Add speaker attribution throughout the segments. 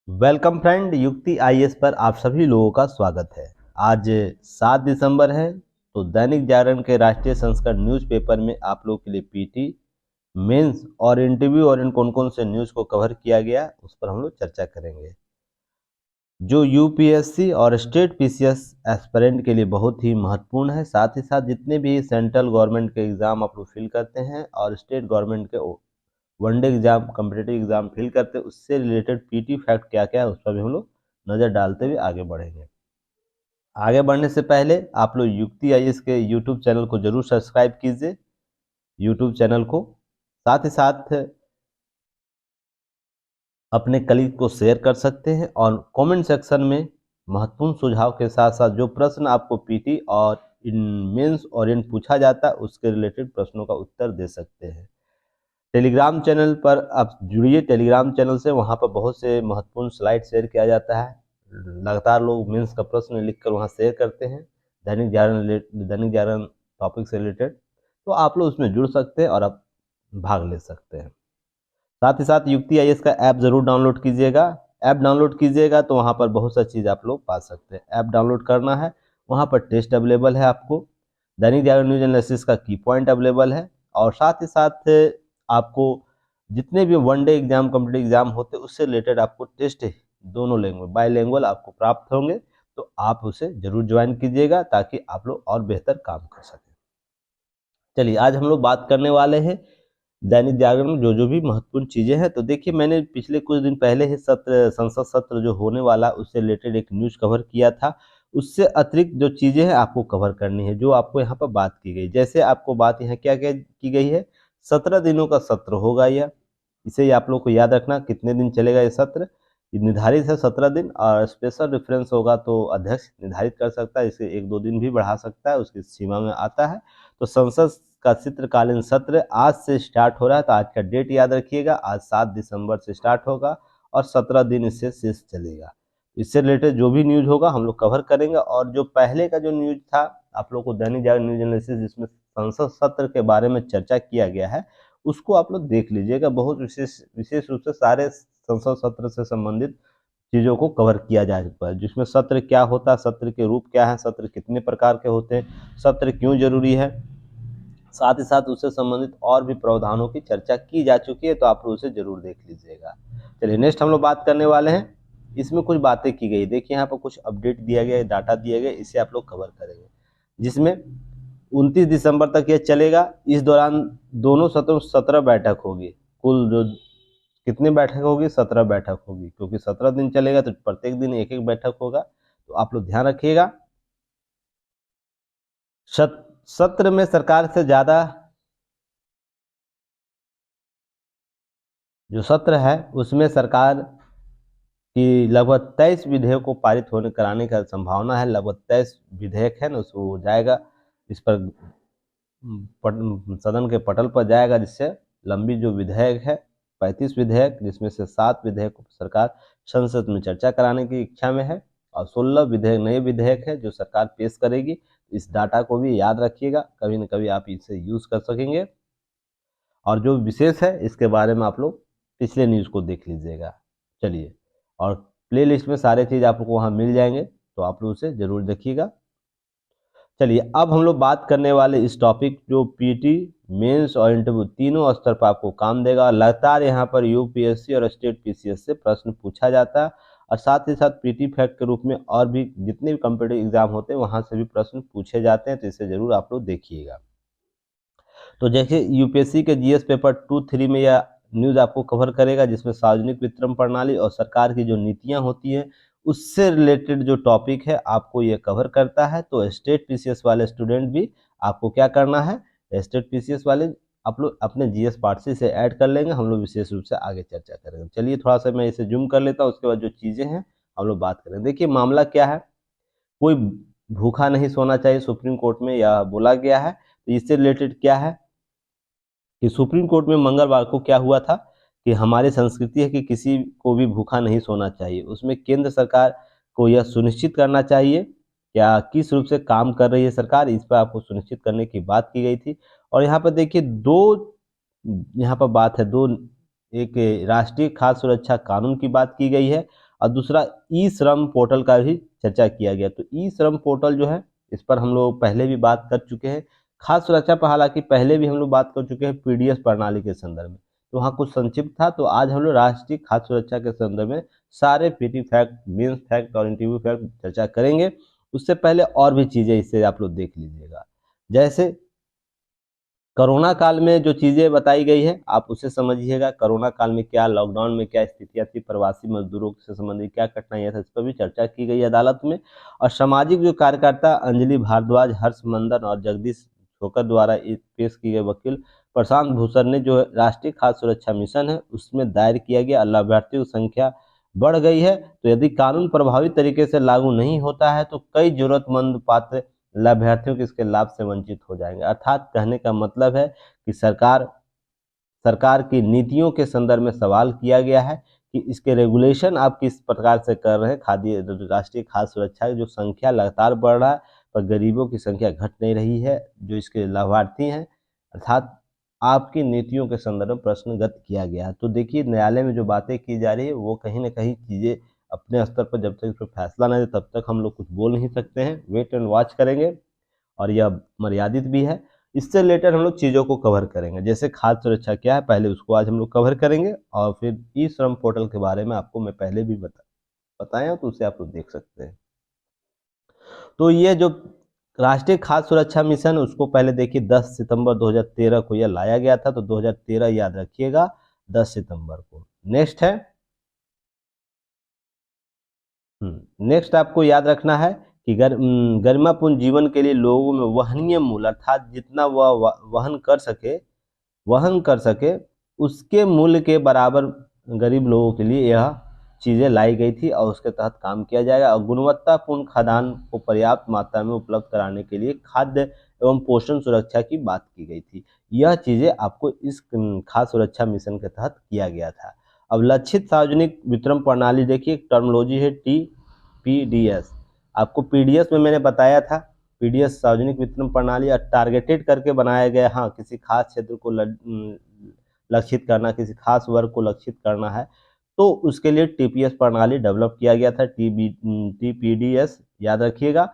Speaker 1: Welcome friend, युक्ति IAS पर आप सभी लोगों का स्वागत है। आज 7 दिसंबर है, तो दैनिक जागरण के राष्ट्रीय संस्करण न्यूज़पेपर में आप लोगों के लिए पीटी, मेंस और इंटरव्यू और इन कौन कौन से न्यूज़ को कवर किया गया उस पर हम लोग चर्चा करेंगे, जो यूपीएससी और स्टेट पीसीएस एस्पिरेंट के लिए बहुत ही महत्वपूर्ण है। साथ ही साथ जितने भी सेंट्रल गवर्नमेंट के एग्ज़ाम आप लोग फिल करते हैं और स्टेट गवर्नमेंट के one day exam, competitive exam fill करते हैं, उससे रिलेटेड पीटी फैक्ट क्या क्या है उस पर भी हम लोग नज़र डालते हुए आगे बढ़ेंगे। आगे बढ़ने से पहले आप लोग युक्ति आईएएस के यूट्यूब चैनल को जरूर सब्सक्राइब कीजिए, यूट्यूब चैनल को। साथ ही साथ अपने कलीग को शेयर कर सकते हैं और कमेंट सेक्शन में महत्वपूर्ण सुझाव के साथ साथ जो प्रश्न आपको पीटी और इन मेंस और इन पूछा जाता है उसके रिलेटेड प्रश्नों का उत्तर दे सकते हैं। टेलीग्राम चैनल पर आप जुड़िए, टेलीग्राम चैनल से वहाँ पर बहुत से महत्वपूर्ण स्लाइड शेयर किया जाता है। लगातार लोग मेंस का प्रश्न लिखकर वहाँ शेयर करते हैं दैनिक जागरण टॉपिक से रिलेटेड, तो आप लोग उसमें जुड़ सकते हैं और आप भाग ले सकते हैं। साथ ही साथ युक्ति आईएएस का ऐप ज़रूर डाउनलोड कीजिएगा। ऐप डाउनलोड कीजिएगा तो वहाँ पर बहुत सारी चीज़ आप लोग पा सकते हैं। ऐप डाउनलोड करना है, वहाँ पर टेस्ट अवेलेबल है, आपको दैनिक जागरण न्यूज एनालिसिस का की पॉइंट अवेलेबल है, और साथ ही साथ आपको जितने भी वनडे एग्जाम, कॉम्पिटिटिव एग्जाम होते हैं उससे रिलेटेड आपको टेस्ट दोनों लैंग्वेज बाईलैंग्वेज आपको प्राप्त होंगे, तो आप उसे जरूर ज्वाइन कीजिएगा ताकि आप लोग और बेहतर काम कर सकें। चलिए, आज हम लोग बात करने वाले हैं दैनिक जागरण में जो भी महत्वपूर्ण चीज़ें हैं। तो देखिए, मैंने पिछले कुछ दिन पहले ही संसद सत्र जो होने वाला उससे रिलेटेड एक न्यूज़ कवर किया था। उससे अतिरिक्त जो चीज़ें हैं आपको कवर करनी है, जो आपको यहाँ पर बात की गई। जैसे आपको बात यहाँ क्या क्या की गई है, 17 दिनों का सत्र होगा यह। इसे ही आप लोग को याद रखना, कितने दिन चलेगा ये सत्र। ये निर्धारित है 17 दिन, और स्पेशल रेफरेंस होगा तो अध्यक्ष निर्धारित कर सकता है, इसे 1-2 दिन भी बढ़ा सकता है, उसकी सीमा में आता है। तो संसद का शीतकालीन सत्र आज से स्टार्ट हो रहा है, तो आज का डेट याद रखिएगा, आज 7 दिसंबर से स्टार्ट होगा और 17 दिन इससे शेष चलेगा। इससे रिलेटेड जो भी न्यूज़ होगा हम लोग कवर करेंगे। और जो पहले का जो न्यूज़ था आप लोग को दैनिक जागरण न्यूज एनालिसिस, जिसमें संसद सत्र के बारे में चर्चा किया गया है, उसको आप लोग देख लीजिएगा। बहुत विशेष रूप से सारे संसद सत्र से संबंधित चीज़ों को कवर किया जा चुका है, जिसमें सत्र क्या होता है, सत्र के रूप क्या है, सत्र कितने प्रकार के होते हैं, सत्र क्यों जरूरी है, साथ ही साथ उससे संबंधित और भी प्रावधानों की चर्चा की जा चुकी है, तो आप लोग उसे जरूर देख लीजिएगा। चलिए, नेक्स्ट हम लोग बात करने वाले हैं। इसमें कुछ बातें की गई, देखिए यहाँ पर कुछ अपडेट दिया गया है, डाटा दिया गया, इसे आप लोग कवर करेंगे, जिसमें 29 दिसंबर तक ये चलेगा। इस दौरान दोनों सत्रों में 17 बैठक होगी। कुल जो कितनी बैठक होगी, 17 बैठक होगी, क्योंकि 17 दिन चलेगा तो प्रत्येक दिन एक एक बैठक होगा, तो आप लोग ध्यान रखिएगा। सत्र में सरकार से ज़्यादा जो सत्र है उसमें सरकार की लगभग 23 विधेयक को पारित होने कराने का संभावना है। लगभग 23 विधेयक है ना, उसको जाएगा, इस पर सदन के पटल पर जाएगा, जिससे लंबी जो विधेयक है 35 विधेयक, जिसमें से 7 विधेयक को सरकार संसद में चर्चा कराने की इच्छा में है, और 16 विधेयक नए विधेयक है जो सरकार पेश करेगी। इस डाटा को भी याद रखिएगा, कभी न कभी आप इसे यूज़ कर सकेंगे। और जो विशेष है इसके बारे में आप लोग पिछले न्यूज़ को देख लीजिएगा। चलिए, और प्लेलिस्ट में सारे चीज़ आपको वहाँ मिल जाएंगे, तो आप लोग उसे ज़रूर देखिएगा। चलिए, अब हम लोग बात करने वाले इस टॉपिक जो पीटी, मेंस और इंटरव्यू तीनों स्तर पर आपको काम देगा। लगातार यहाँ पर यूपीएससी और स्टेट पीसीएस से प्रश्न पूछा जाता है, और साथ ही साथ पीटी फैक्ट के रूप में और भी जितने भी कॉम्पिटिटिव एग्जाम होते हैं वहाँ से भी प्रश्न पूछे जाते हैं, तो इसे ज़रूर आप लोग देखिएगा। तो जैसे यूपीएससी के जीएस पेपर 2-3 में यह न्यूज़ आपको कवर करेगा, जिसमें सार्वजनिक वितरण प्रणाली और सरकार की जो नीतियां होती हैं उससे रिलेटेड जो टॉपिक है आपको ये कवर करता है। तो स्टेट पीसीएस वाले स्टूडेंट भी आपको क्या करना है, स्टेट पीसीएस वाले आप लोग अपने जीएस पार्ट से इसे ऐड कर लेंगे, हम लोग विशेष रूप से आगे चर्चा करेंगे। चलिए, थोड़ा सा मैं इसे जूम कर लेता हूँ, उसके बाद जो चीज़ें हैं हम लोग बात करेंगे। देखिए, मामला क्या है, कोई भूखा नहीं सोना चाहिए, सुप्रीम कोर्ट में यह बोला गया है। तो इससे रिलेटेड क्या है कि सुप्रीम कोर्ट में मंगलवार को क्या हुआ था कि हमारी संस्कृति है कि किसी को भी भूखा नहीं सोना चाहिए। उसमें केंद्र सरकार को यह सुनिश्चित करना चाहिए, क्या किस रूप से काम कर रही है सरकार, इस पर आपको सुनिश्चित करने की बात की गई थी। और यहाँ पर देखिए यहाँ पर बात है एक राष्ट्रीय खाद्य सुरक्षा कानून की बात की गई है, और दूसरा ई श्रम पोर्टल का भी चर्चा किया गया। तो ई श्रम पोर्टल जो है इस पर हम लोग पहले भी बात कर चुके हैं। खाद्य सुरक्षा पर हालांकि पहले भी हम लोग बात कर चुके हैं पीडीएस प्रणाली के संदर्भ में, तो वहाँ कुछ संक्षिप्त था। तो आज हम लोग राष्ट्रीय खाद्य सुरक्षा के संदर्भ में सारे पीटी फैक्ट, मेंस फैक्ट और इंटरव्यू फैक्ट चर्चा करेंगे। उससे पहले और भी चीज़ें इससे आप लोग देख लीजिएगा, जैसे कोरोना काल में जो चीज़ें बताई गई है आप उसे समझिएगा। कोरोना काल में क्या, लॉकडाउन में क्या स्थितियाँ थी, प्रवासी मजदूरों से संबंधित क्या कठिनाइयाँ थी, इस पर भी चर्चा की गई अदालत में। और सामाजिक जो कार्यकर्ता अंजलि भारद्वाज, हर्ष मंदन और जगदीश छोकर द्वारा पेश किए गए वकील प्रशांत भूषण ने जो राष्ट्रीय खाद्य सुरक्षा मिशन है उसमें दायर किया गया लाभार्थियों की संख्या बढ़ गई है। तो यदि कानून प्रभावी तरीके से लागू नहीं होता है तो कई जरूरतमंद पात्र लाभार्थियों के इसके लाभ से वंचित हो जाएंगे। अर्थात कहने का मतलब है कि सरकार की नीतियों के संदर्भ में सवाल किया गया है कि इसके रेगुलेशन आप किस प्रकार से कर रहे हैं। खाद्य राष्ट्रीय खाद्य सुरक्षा की जो संख्या लगातार बढ़ रहा है पर गरीबों की संख्या घट नहीं रही है जो इसके लाभार्थी हैं, अर्थात आपकी नीतियों के संदर्भ में प्रश्नगत किया गया है। तो देखिए न्यायालय में जो बातें की जा रही है वो कहीं ना कहीं चीज़ें अपने स्तर पर जब तक इस पर फैसला नहीं तब तक हम लोग कुछ बोल नहीं सकते हैं, वेट एंड वॉच करेंगे। और यह मर्यादित भी है। इससे रिलेटेड हम लोग चीज़ों को कवर करेंगे, जैसे खाद्य सुरक्षा क्या है पहले उसको आज हम लोग कवर करेंगे और फिर ई श्रम पोर्टल के बारे में आपको मैं पहले भी बताया तो उसे आप लोग देख सकते हैं। तो ये जो राष्ट्रीय खाद्य सुरक्षा मिशन उसको पहले देखिए 10 सितंबर 2013 को यह लाया गया था। तो 2013 याद रखिएगा 10 सितंबर को। नेक्स्ट है, नेक्स्ट आपको याद रखना है कि गरिमापूर्ण जीवन के लिए लोगों में वहनीय मूल्य अर्थात जितना वह वहन कर सके उसके मूल्य के बराबर गरीब लोगों के लिए यह चीज़ें लाई गई थी और उसके तहत काम किया जाएगा। और गुणवत्तापूर्ण खाद्यान्न को पर्याप्त मात्रा में उपलब्ध कराने के लिए खाद्य एवं पोषण सुरक्षा की बात की गई थी। यह चीज़ें आपको इस खाद्य सुरक्षा मिशन के तहत किया गया था। अब लक्षित सार्वजनिक वितरण प्रणाली देखिए, टर्मोलॉजी है TPDS। आपको पीडीएस में मैंने बताया था, पीडीएस सार्वजनिक वितरण प्रणाली टारगेटेड करके बनाया गया। हाँ, किसी खास क्षेत्र को लक्षित करना, किसी खास वर्ग को लक्षित करना है तो उसके लिए टीपीएस प्रणाली डेवलप किया गया था, TPDS याद रखिएगा।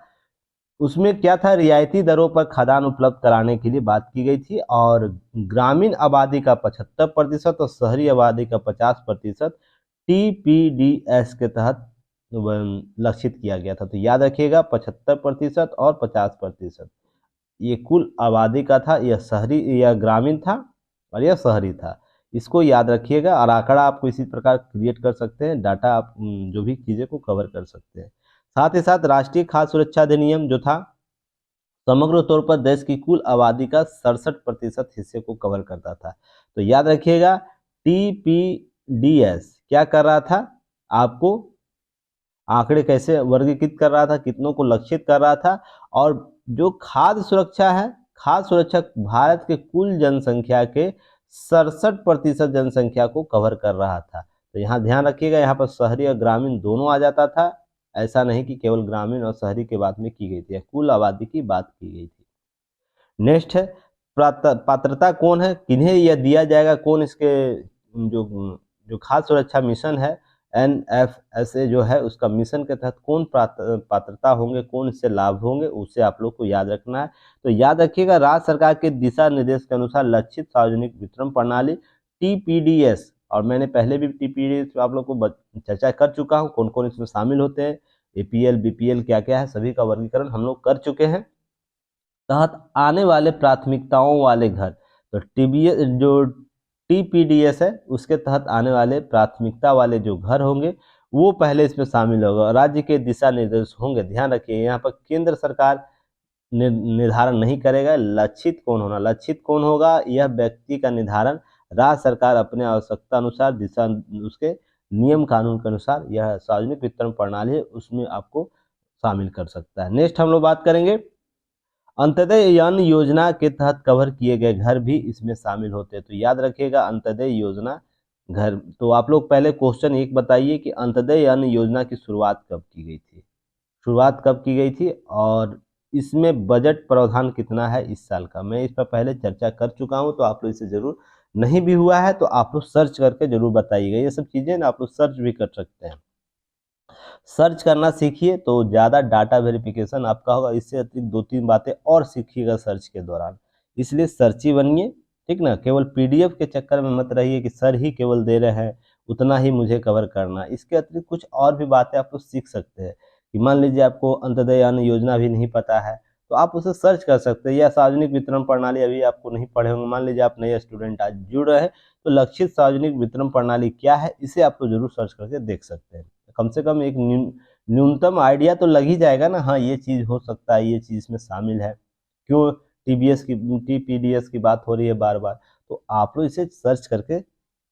Speaker 1: उसमें क्या था, रियायती दरों पर खाद्यान्न उपलब्ध कराने के लिए बात की गई थी और ग्रामीण आबादी का 75% और शहरी आबादी का 50% TPDS के तहत लक्षित किया गया था। तो याद रखिएगा 75% और 50%, ये कुल आबादी का था। यह शहरी या ग्रामीण था और यह शहरी था, इसको याद रखिएगा। और आंकड़ा आपको इसी प्रकार क्रिएट कर सकते हैं, डाटा आप जो भी चीज़ें को कवर कर सकते हैं। साथ ही साथ राष्ट्रीय खाद्य सुरक्षा अधिनियम जो था समग्र तौर पर देश की कुल आबादी का 67% हिस्से को कवर करता था। तो याद रखिएगा TPDS क्या कर रहा था, आपको आंकड़े कैसे वर्गीकृत कर रहा था, कितनों को लक्षित कर रहा था। और जो खाद्य सुरक्षा है, खाद्य सुरक्षा भारत के कुल जनसंख्या के 67% जनसंख्या को कवर कर रहा था। तो यहाँ ध्यान रखिएगा, यहाँ पर शहरी और ग्रामीण दोनों आ जाता था, ऐसा नहीं कि केवल ग्रामीण और शहरी के बात में की गई थी, कुल आबादी की बात की गई थी। नेक्स्ट है पात्रता कौन है, किन्हें यह दिया जाएगा, कौन इसके जो जो खाद्य सुरक्षा मिशन है NFSA जो है उसका मिशन के तहत कौन पात्रता होंगे, कौन इससे लाभ होंगे, उसे आप लोग को याद रखना है। तो याद रखिएगा राज्य सरकार के दिशा निर्देश के अनुसार लक्षित सार्वजनिक वितरण प्रणाली TPDS, और मैंने पहले भी TPDS आप लोग को चर्चा कर चुका हूँ कौन कौन इसमें शामिल होते हैं, APL BPL क्या क्या है सभी का वर्गीकरण हम लोग कर चुके हैं। तहत आने वाले प्राथमिकताओं वाले घर, तो TPDS है उसके तहत आने वाले प्राथमिकता वाले जो घर होंगे वो पहले इसमें शामिल होगा और राज्य के दिशा निर्देश होंगे। ध्यान रखिए यहाँ पर केंद्र सरकार निर्धारण नहीं करेगा लक्षित कौन होना, लक्षित कौन होगा यह व्यक्ति का निर्धारण राज्य सरकार अपने आवश्यकता अनुसार दिशा उसके नियम कानून के अनुसार यह सार्वजनिक वितरण प्रणाली है उसमें आपको शामिल कर सकता है। नेक्स्ट हम लोग बात करेंगे अंत्योदय अन्न योजना के तहत कवर किए गए घर भी इसमें शामिल होते हैं। तो याद रखिएगा अंत्योदय योजना घर, तो आप लोग पहले क्वेश्चन एक बताइए कि अंत्योदय अन्न योजना की शुरुआत कब की गई थी, शुरुआत कब की गई थी और इसमें बजट प्रावधान कितना है इस साल का। मैं इस पर पहले चर्चा कर चुका हूं तो आप लोग इसे जरूर, नहीं भी हुआ है तो आप लोग सर्च करके जरूर बताइएगा, ये सब चीज़ें ना आप लोग सर्च भी कर सकते हैं। सर्च करना सीखिए तो ज़्यादा डाटा वेरिफिकेशन आपका होगा। इससे अतिरिक्त 2-3 बातें और सीखिएगा सर्च के दौरान। इसलिए सर्ची बनिए, ठीक ना? केवल पीडीएफ के चक्कर में मत रहिए कि सर ही केवल दे रहे हैं, उतना ही मुझे कवर करना है। इसके अतिरिक्त कुछ और भी बातें आप लोग सीख सकते हैं कि मान लीजिए आपको अंत्योदय अन्न योजना भी नहीं पता है, तो आप उसे सर्च कर सकते हैं, या सार्वजनिक वितरण प्रणाली अभी आपको नहीं पढ़े होंगे। मान लीजिए आप नए स्टूडेंट आज जुड़ रहे हैं, तो लक्षित सार्वजनिक वितरण प्रणाली क्या है, इसे आप लोग जरूर सर्च करके देख सकते हैं। कम से कम एक न्यूनतम आइडिया तो लग ही जाएगा ना, हाँ ये चीज़ हो सकता है, ये चीज़ इसमें शामिल है। क्यों टीबीएस की टीपीडीएस की बात हो रही है बार बार, तो आप लोग इसे सर्च करके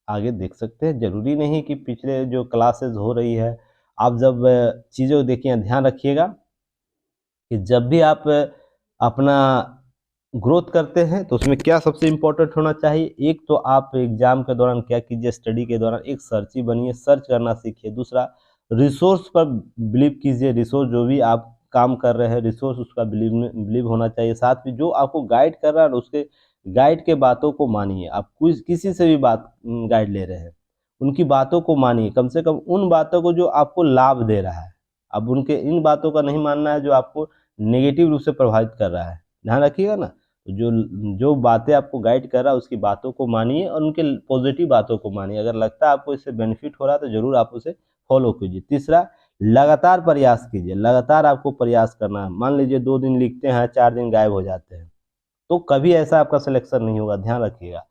Speaker 1: आगे देख सकते हैं। ज़रूरी नहीं कि पिछले जो क्लासेस हो रही है, आप जब चीज़ों को देखिए, ध्यान रखिएगा कि जब भी आप अपना ग्रोथ करते हैं तो उसमें क्या सबसे इम्पोर्टेंट होना चाहिए। एक तो आप एग्जाम के दौरान क्या कीजिए, स्टडी के दौरान एक सर्ची बनिए, सर्च करना सीखिए। दूसरा, रिसोर्स पर बिलीव कीजिए, रिसोर्स जो भी आप काम कर रहे हैं, रिसोर्स उसका बिलीव होना चाहिए। साथ में जो आपको गाइड कर रहा है उसके गाइड के बातों को मानिए। आप किसी से भी बात गाइड ले रहे हैं, उनकी बातों को मानिए, कम से कम उन बातों को जो आपको लाभ दे रहा है। अब उनके इन बातों का नहीं मानना है जो आपको नेगेटिव रूप से प्रभावित कर रहा है, ध्यान रखिएगा ना। तो जो जो बातें आपको गाइड कर रहा है उसकी बातों को मानिए और उनके पॉजिटिव बातों को मानिए। अगर लगता है आपको इससे बेनिफिट हो रहा है तो जरूर आप उसे फॉलो कीजिए। तीसरा, लगातार प्रयास कीजिए, लगातार आपको प्रयास करना है। मान लीजिए 2 दिन लिखते हैं, 4 दिन गायब हो जाते हैं, तो कभी ऐसा आपका सिलेक्शन नहीं होगा, ध्यान रखिएगा।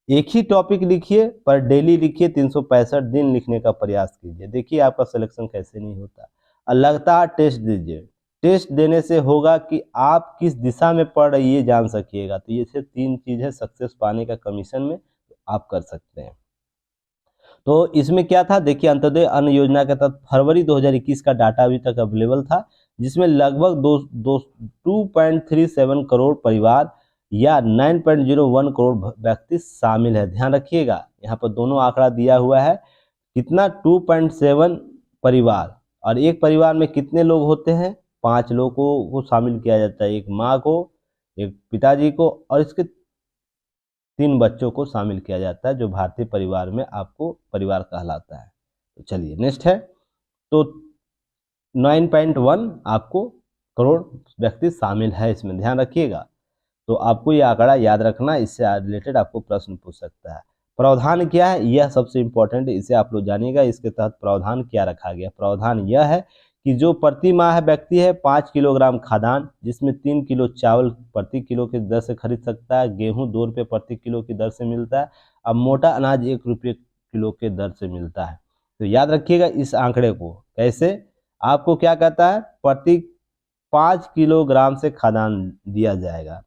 Speaker 1: एक ही टॉपिक लिखिए पर डेली लिखिए, 365 दिन लिखने का प्रयास कीजिए, देखिए आपका सिलेक्शन कैसे नहीं होता। और लगातार टेस्ट दीजिए, टेस्ट देने से होगा कि आप किस दिशा में पढ़ रही है ये जान सकिएगा। तो ये सिर्फ 3 चीज़ है सक्सेस पाने का कमीशन में, तो आप कर सकते हैं। तो इसमें क्या था देखिए, अंत्योदय अन्न योजना के तहत फरवरी 2021 का डाटा अभी तक अवेलेबल था, जिसमें लगभग 2.37 करोड़ परिवार या 9.01 करोड़ व्यक्ति शामिल है। ध्यान रखिएगा, यहाँ पर दोनों आंकड़ा दिया हुआ है। कितना? 2.7 परिवार। और एक परिवार में कितने लोग होते हैं? 5 लोगों को शामिल किया जाता है, एक माँ को, एक पिताजी को और इसके 3 बच्चों को शामिल किया जाता है, जो भारतीय परिवार में आपको परिवार कहलाता है। तो चलिए नेक्स्ट है, तो 9.1 आपको करोड़ व्यक्ति शामिल है इसमें, ध्यान रखिएगा। तो आपको ये आंकड़ा याद रखना, इससे रिलेटेड आपको प्रश्न पूछ सकता है। प्रावधान क्या है, यह सबसे इंपॉर्टेंट है, इसे आप लोग जानिएगा। इसके तहत प्रावधान क्या रखा गया? प्रावधान यह है कि जो प्रति माह व्यक्ति है 5 किलोग्राम खाद्यान्न, जिसमें 3 किलो चावल प्रति किलो की दर से खरीद सकता है, गेहूं 2 रुपये प्रति किलो की दर से मिलता है, अब मोटा अनाज 1 रुपये किलो के दर से मिलता है। तो याद रखिएगा इस आंकड़े को। कैसे? आपको क्या कहता है, प्रति 5 किलोग्राम से खाद्यान्न दिया जाएगा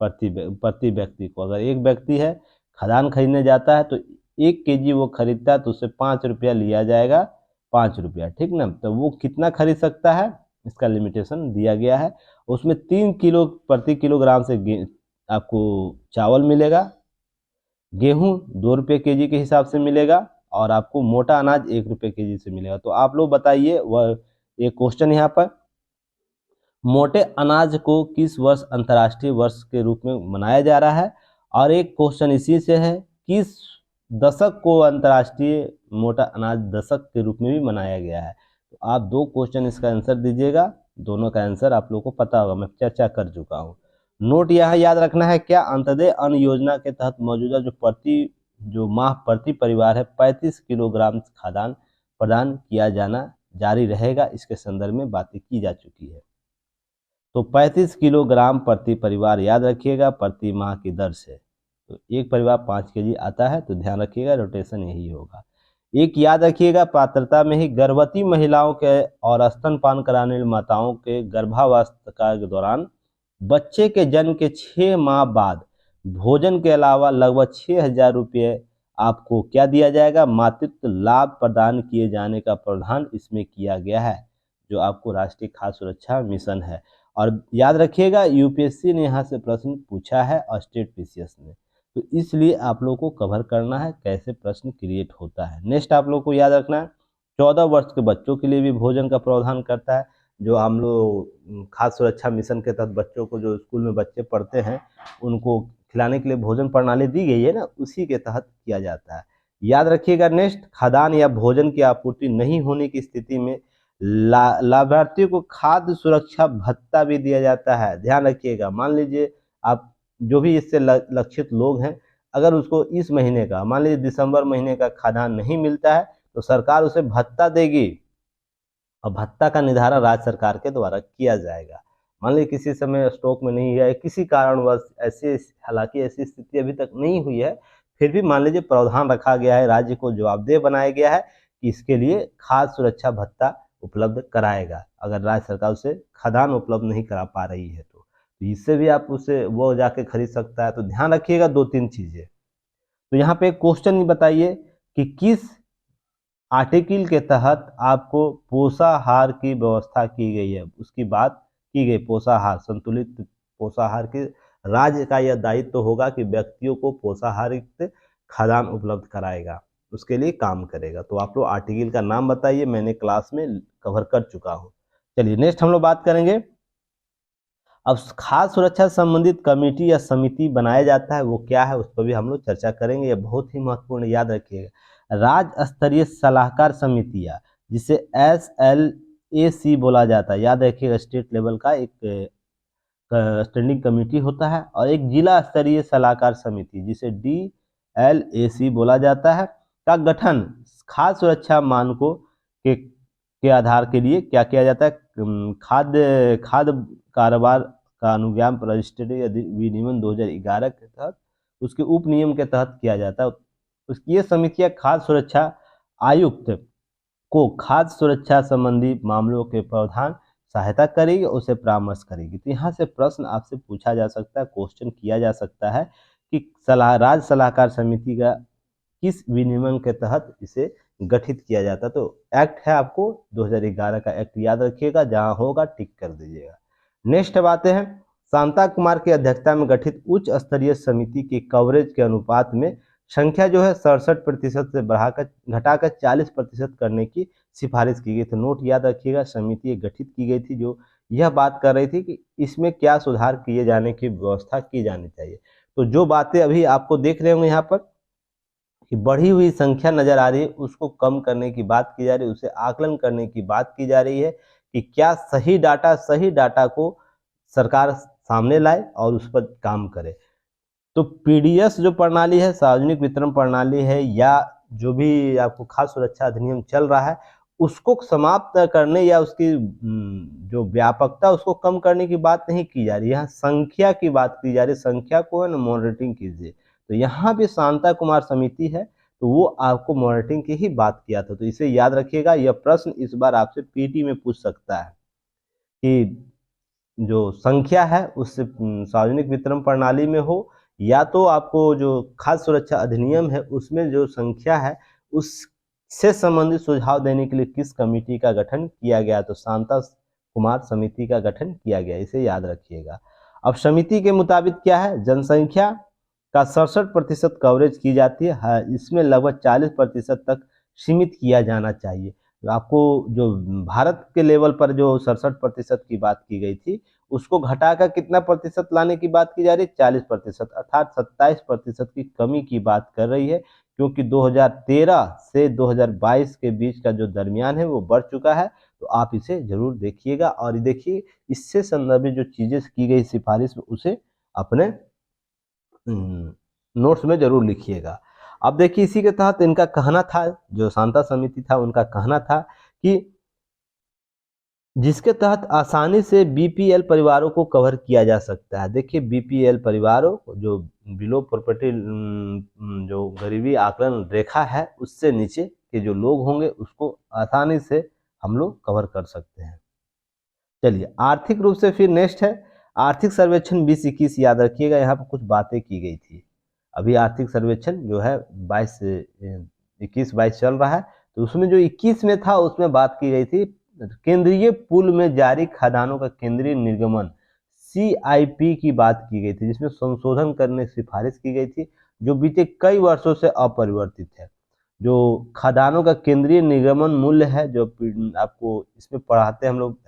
Speaker 1: प्रति व्यक्ति को। अगर एक व्यक्ति है खाद्यान्न खरीदने जाता है तो 1 केजी वो खरीदता है, तो उससे 5 रुपया लिया जाएगा, 5 रुपया, ठीक ना। तो वो कितना खरीद सकता है, इसका लिमिटेशन दिया गया है। उसमें 3 किलो प्रति किलोग्राम से आपको चावल मिलेगा, गेहूं 2 रुपये केजी के हिसाब से मिलेगा और आपको मोटा अनाज 1 रुपये केजी से मिलेगा। तो आप लोग बताइए, वह एक क्वेश्चन यहाँ पर, मोटे अनाज को किस वर्ष अंतर्राष्ट्रीय वर्ष के रूप में मनाया जा रहा है? और एक क्वेश्चन इसी से है, किस दशक को अंतर्राष्ट्रीय मोटा अनाज दशक के रूप में भी मनाया गया है? तो आप 2 क्वेश्चन इसका आंसर दीजिएगा, दोनों का आंसर आप लोगों को पता होगा, मैं चर्चा कर चुका हूँ। नोट यहाँ याद रखना है क्या, अंत्योदय अन्न योजना के तहत मौजूदा जो माह प्रति परिवार है 35 किलोग्राम खाद्यान्न प्रदान किया जाना जारी रहेगा, इसके संदर्भ में बातें की जा चुकी है। तो 35 किलोग्राम प्रति परिवार याद रखिएगा, प्रति माह की दर से। तो एक परिवार 5 केजी आता है, तो ध्यान रखिएगा रोटेशन यही होगा। एक याद रखिएगा, पात्रता में ही गर्भवती महिलाओं के और स्तनपान कराने वाली माताओं के गर्भावस्था के दौरान बच्चे के जन्म के 6 माह बाद भोजन के अलावा लगभग 6,000 रुपये आपको क्या दिया जाएगा, मातृत्व लाभ प्रदान किए जाने का प्रावधान इसमें किया गया है, जो आपको राष्ट्रीय खाद्य सुरक्षा मिशन है। और याद रखिएगा यूपीएससी ने यहाँ से प्रश्न पूछा है और स्टेट पीसीएस ने, तो इसलिए आप लोगों को कवर करना है कैसे प्रश्न क्रिएट होता है। नेक्स्ट आप लोग को याद रखना है, 14 वर्ष के बच्चों के लिए भी भोजन का प्रावधान करता है, जो हम लोग खाद्य सुरक्षा मिशन के तहत बच्चों को, जो स्कूल में बच्चे पढ़ते हैं उनको खिलाने के लिए भोजन प्रणाली दी गई है ना, उसी के तहत किया जाता है। याद रखिएगा। नेक्स्ट, खाद्यान्न या भोजन की आपूर्ति नहीं होने की स्थिति में लाभार्थियों को खाद्य सुरक्षा भत्ता भी दिया जाता है। ध्यान रखिएगा, मान लीजिए आप जो भी इससे लक्षित लोग हैं, अगर उसको इस महीने का, मान लीजिए दिसंबर महीने का खाद्यान्न नहीं मिलता है तो सरकार उसे भत्ता देगी और भत्ता का निर्धारण राज्य सरकार के द्वारा किया जाएगा। मान लीजिए किसी समय स्टॉक में नहीं है, किसी कारणवश ऐसे, हालांकि ऐसी स्थिति अभी तक नहीं हुई है, फिर भी मान लीजिए प्रावधान रखा गया है, राज्य को जवाबदेह बनाया गया है कि इसके लिए खाद्य सुरक्षा भत्ता उपलब्ध कराएगा अगर राज्य सरकार उसे खाद्यान्न उपलब्ध नहीं करा पा रही है तो इससे भी आप उसे वो जाके खरीद सकता है। तो ध्यान रखिएगा 2-3 चीजें। तो यहाँ पे क्वेश्चन बताइए कि किस आर्टिकल के तहत आपको पोषाहार की व्यवस्था की गई है, उसकी बात की गई। पोषाहार, संतुलित पोषाहार के राज्य का यह दायित्व होगा कि व्यक्तियों को पोषाहारयुक्त खाद्यान्न उपलब्ध कराएगा, उसके लिए काम करेगा। तो आप लोग आर्टिकल का नाम बताइए, मैंने क्लास में कवर कर चुका हूँ। चलिए नेक्स्ट हम लोग बात करेंगे। अब खाद्य सुरक्षा संबंधित कमेटी या समिति बनाया जाता है, वो क्या है उस पर भी हम लोग चर्चा करेंगे। ये बहुत ही महत्वपूर्ण, याद रखिएगा। राज्य स्तरीय सलाहकार समितियां, जिसे SLAC बोला जाता है, याद रखिएगा। स्टेट लेवल का एक स्टैंडिंग कमेटी होता है, और एक जिला स्तरीय सलाहकार समिति जिसे DLAC बोला जाता है, का गठन खाद्य सुरक्षा मानकों के आधार के लिए क्या किया जाता है? खाद्य कारोबार का अनुज्ञान रजिस्ट्री विनियमन 2011 के तहत, उसके उप नियम के तहत किया जाता है। उसकी ये समितियां खाद्य सुरक्षा आयुक्त को खाद्य सुरक्षा संबंधी मामलों के प्रावधान सहायता करेगी, उसे परामर्श करेगी। तो यहाँ से प्रश्न आपसे पूछा जा सकता है, क्वेश्चन किया जा सकता है कि राज्य सलाहकार समिति का किस विनियमन के तहत इसे गठित किया जाता है। तो एक्ट है आपको 2011 का एक्ट याद रखिएगा, जहां होगा टिक कर दीजिएगा। नेक्स्ट बातें हैं, शांता कुमार की अध्यक्षता में गठित उच्च स्तरीय समिति की कवरेज के अनुपात में संख्या जो है 67% से बढ़ाकर घटाकर 40% करने की सिफारिश की गई थी। नोट याद रखिएगा, समिति गठित की गई थी जो यह बात कर रही थी कि इसमें क्या सुधार किए जाने की व्यवस्था की जानी चाहिए। तो जो बातें अभी आपको देख रहे होंगे यहाँ पर कि बढ़ी हुई संख्या नजर आ रही है, उसको कम करने की बात की जा रही है, उसे आकलन करने की बात की जा रही है कि क्या सही डाटा को सरकार सामने लाए और उस पर काम करे। तो पीडीएस जो प्रणाली है, सार्वजनिक वितरण प्रणाली है, या जो भी आपको खाद्य सुरक्षा अधिनियम चल रहा है, उसको समाप्त करने या उसकी जो व्यापकता उसको कम करने की बात नहीं की जा रही, यहाँ संख्या की बात की जा रही। संख्या को है ना मॉनिटरिंग कीजिए। तो यहाँ भी शांता कुमार समिति है, तो वो आपको मॉनिटरिंग की ही बात किया था। तो इसे याद रखिएगा, यह प्रश्न इस बार आपसे पीटी में पूछ सकता है कि जो संख्या है उससे सार्वजनिक वितरण प्रणाली में हो, या तो आपको जो खाद्य सुरक्षा अधिनियम है उसमें जो संख्या है उससे संबंधित सुझाव देने के लिए किस कमेटी का गठन किया गया। तो शांता कुमार समिति का गठन किया गया, इसे याद रखिएगा। अब समिति के मुताबिक क्या है, जनसंख्या का 67% कवरेज की जाती है, इसमें लगभग 40% तक सीमित किया जाना चाहिए। आपको जो भारत के लेवल पर जो 67% की बात की गई थी, उसको घटाकर कितना प्रतिशत लाने की बात की जा रही है? 40%, अर्थात 27% की कमी की बात कर रही है, क्योंकि 2013 से 2022 के बीच का जो दरमियान है वो बढ़ चुका है। तो आप इसे जरूर देखिएगा, और देखिए इससे संदर्भित जो चीजें की गई सिफारिश उसे अपने नोट्स में जरूर लिखिएगा। अब देखिए इसी के तहत इनका कहना था, जो शांता समिति था उनका कहना था कि जिसके तहत आसानी से बीपीएल परिवारों को कवर किया जा सकता है। देखिए बीपीएल परिवारों जो बिलो प्रॉपर्टी जो गरीबी आकलन रेखा है उससे नीचे के जो लोग होंगे उसको आसानी से हम लोग कवर कर सकते हैं। चलिए आर्थिक रूप से फिर नेक्स्ट है आर्थिक सर्वेक्षण 2021, याद रखिएगा यहाँ पर कुछ बातें की गई थी। अभी आर्थिक सर्वेक्षण जो है 21-22 चल रहा है, तो उसमें जो 21 में था उसमें बात की गई थी केंद्रीय पूल में जारी खादानों का केंद्रीय निर्गमन CIP की बात की गई थी, जिसमें संशोधन करने की सिफारिश की गई थी, जो बीते कई वर्षों से अपरिवर्तित है। जो खादानों का केंद्रीय निर्गमन मूल्य है, जो आपको इसमें पढ़ाते हैं हम लोग,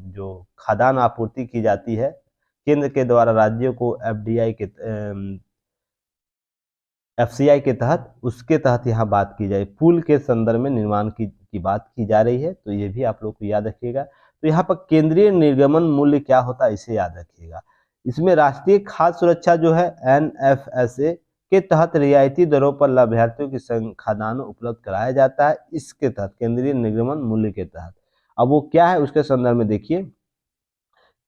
Speaker 1: जो खादान आपूर्ति की जाती है केंद्र के द्वारा राज्यों को FDI के एफसीआई के तहत, उसके तहत यहाँ बात की जाए, पुल के संदर्भ में निर्माण की बात की जा रही है, तो ये भी आप लोग को याद रखिएगा। तो यहाँ पर केंद्रीय निर्गमन मूल्य क्या होता है इसे याद रखिएगा। इसमें राष्ट्रीय खाद्य सुरक्षा जो है एनएफएसए के तहत रियायती दरों पर लाभार्थियों की खाद्यान्न उपलब्ध कराया जाता है, इसके तहत केंद्रीय निर्गमन मूल्य के तहत। अब वो क्या है उसके संदर्भ में देखिए,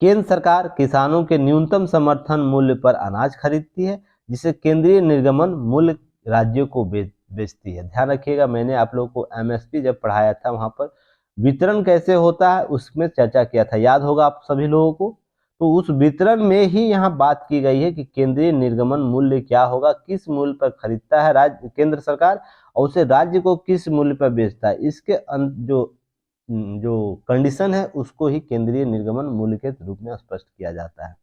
Speaker 1: केंद्र सरकार किसानों के न्यूनतम समर्थन मूल्य पर अनाज खरीदती है, जिसे केंद्रीय निर्गमन मूल्य राज्यों को बेचती है। ध्यान रखिएगा, मैंने आप लोगों को एमएसपी जब पढ़ाया था वहां पर वितरण कैसे होता है उसमें चर्चा किया था, याद होगा आप सभी लोगों को। तो उस वितरण में ही यहाँ बात की गई है कि केंद्रीय निर्गमन मूल्य क्या होगा, किस मूल्य पर खरीदता है राज्य केंद्र सरकार और उसे राज्य को किस मूल्य पर बेचता है, इसके जो कंडीशन है उसको ही केंद्रीय निर्गमन मूल्य के रूप में स्पष्ट किया जाता है।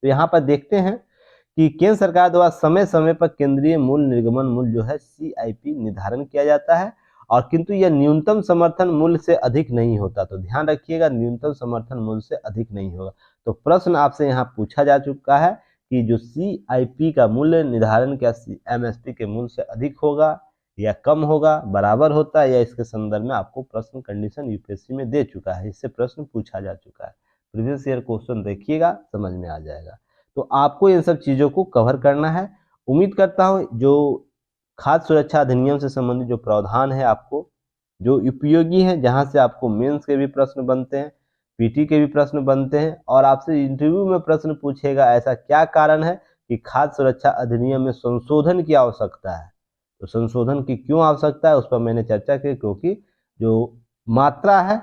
Speaker 1: तो यहाँ पर देखते हैं कि केंद्र सरकार द्वारा समय समय पर केंद्रीय मूल्य निर्गमन मूल्य जो है सीआईपी निर्धारण किया जाता है, और किंतु यह न्यूनतम समर्थन मूल्य से अधिक नहीं होता। तो ध्यान रखिएगा, न्यूनतम समर्थन मूल्य से अधिक नहीं होगा। तो प्रश्न आपसे यहाँ पूछा जा चुका है कि जो सीआईपी का मूल्य निर्धारण क्या एमएसपी के मूल्य से अधिक होगा या कम होगा, बराबर होता है, या इसके संदर्भ में आपको प्रश्न कंडीशन यूपीएससी में दे चुका है, इससे प्रश्न पूछा जा चुका है। प्रीवियस ईयर क्वेश्चन देखिएगा, समझ में आ जाएगा। तो आपको इन सब चीजों को कवर करना है। उम्मीद करता हूं जो खाद्य सुरक्षा अधिनियम से संबंधित जो प्रावधान है आपको जो उपयोगी है, जहां से आपको मेंस के भी प्रश्न बनते हैं, पीटी के भी प्रश्न बनते हैं, और आपसे इंटरव्यू में प्रश्न पूछेगा ऐसा क्या कारण है कि खाद्य सुरक्षा अधिनियम में संशोधन की आवश्यकता है। तो संशोधन की क्यों आवश्यकता है उस पर मैंने चर्चा की, क्योंकि जो मात्रा है,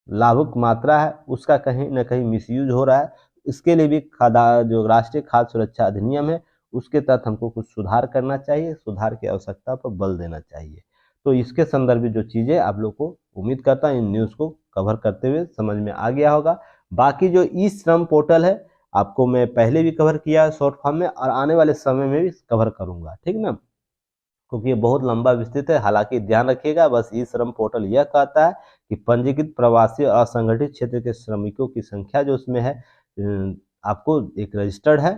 Speaker 1: लाभुक मात्रा है, उसका कहीं ना कहीं मिसयूज हो रहा है। इसके लिए भी जो राष्ट्रीय खाद्य सुरक्षा अधिनियम है उसके तहत हमको कुछ सुधार करना चाहिए, सुधार की आवश्यकता पर बल देना चाहिए। तो इसके संदर्भ में जो चीज़ें आप लोग को उम्मीद करता हूँ इन न्यूज़ को कवर करते हुए समझ में आ गया होगा। बाकी जो ई श्रम पोर्टल है आपको मैं पहले भी कवर किया शॉर्ट फॉर्म में, और आने वाले समय में भी कवर करूँगा, ठीक ना, क्योंकि ये बहुत लंबा विस्तृत है। हालांकि ध्यान रखिएगा, बस ई श्रम पोर्टल यह कहता है कि पंजीकृत प्रवासी और असंगठित क्षेत्र के श्रमिकों की संख्या जो उसमें है आपको एक रजिस्टर्ड है,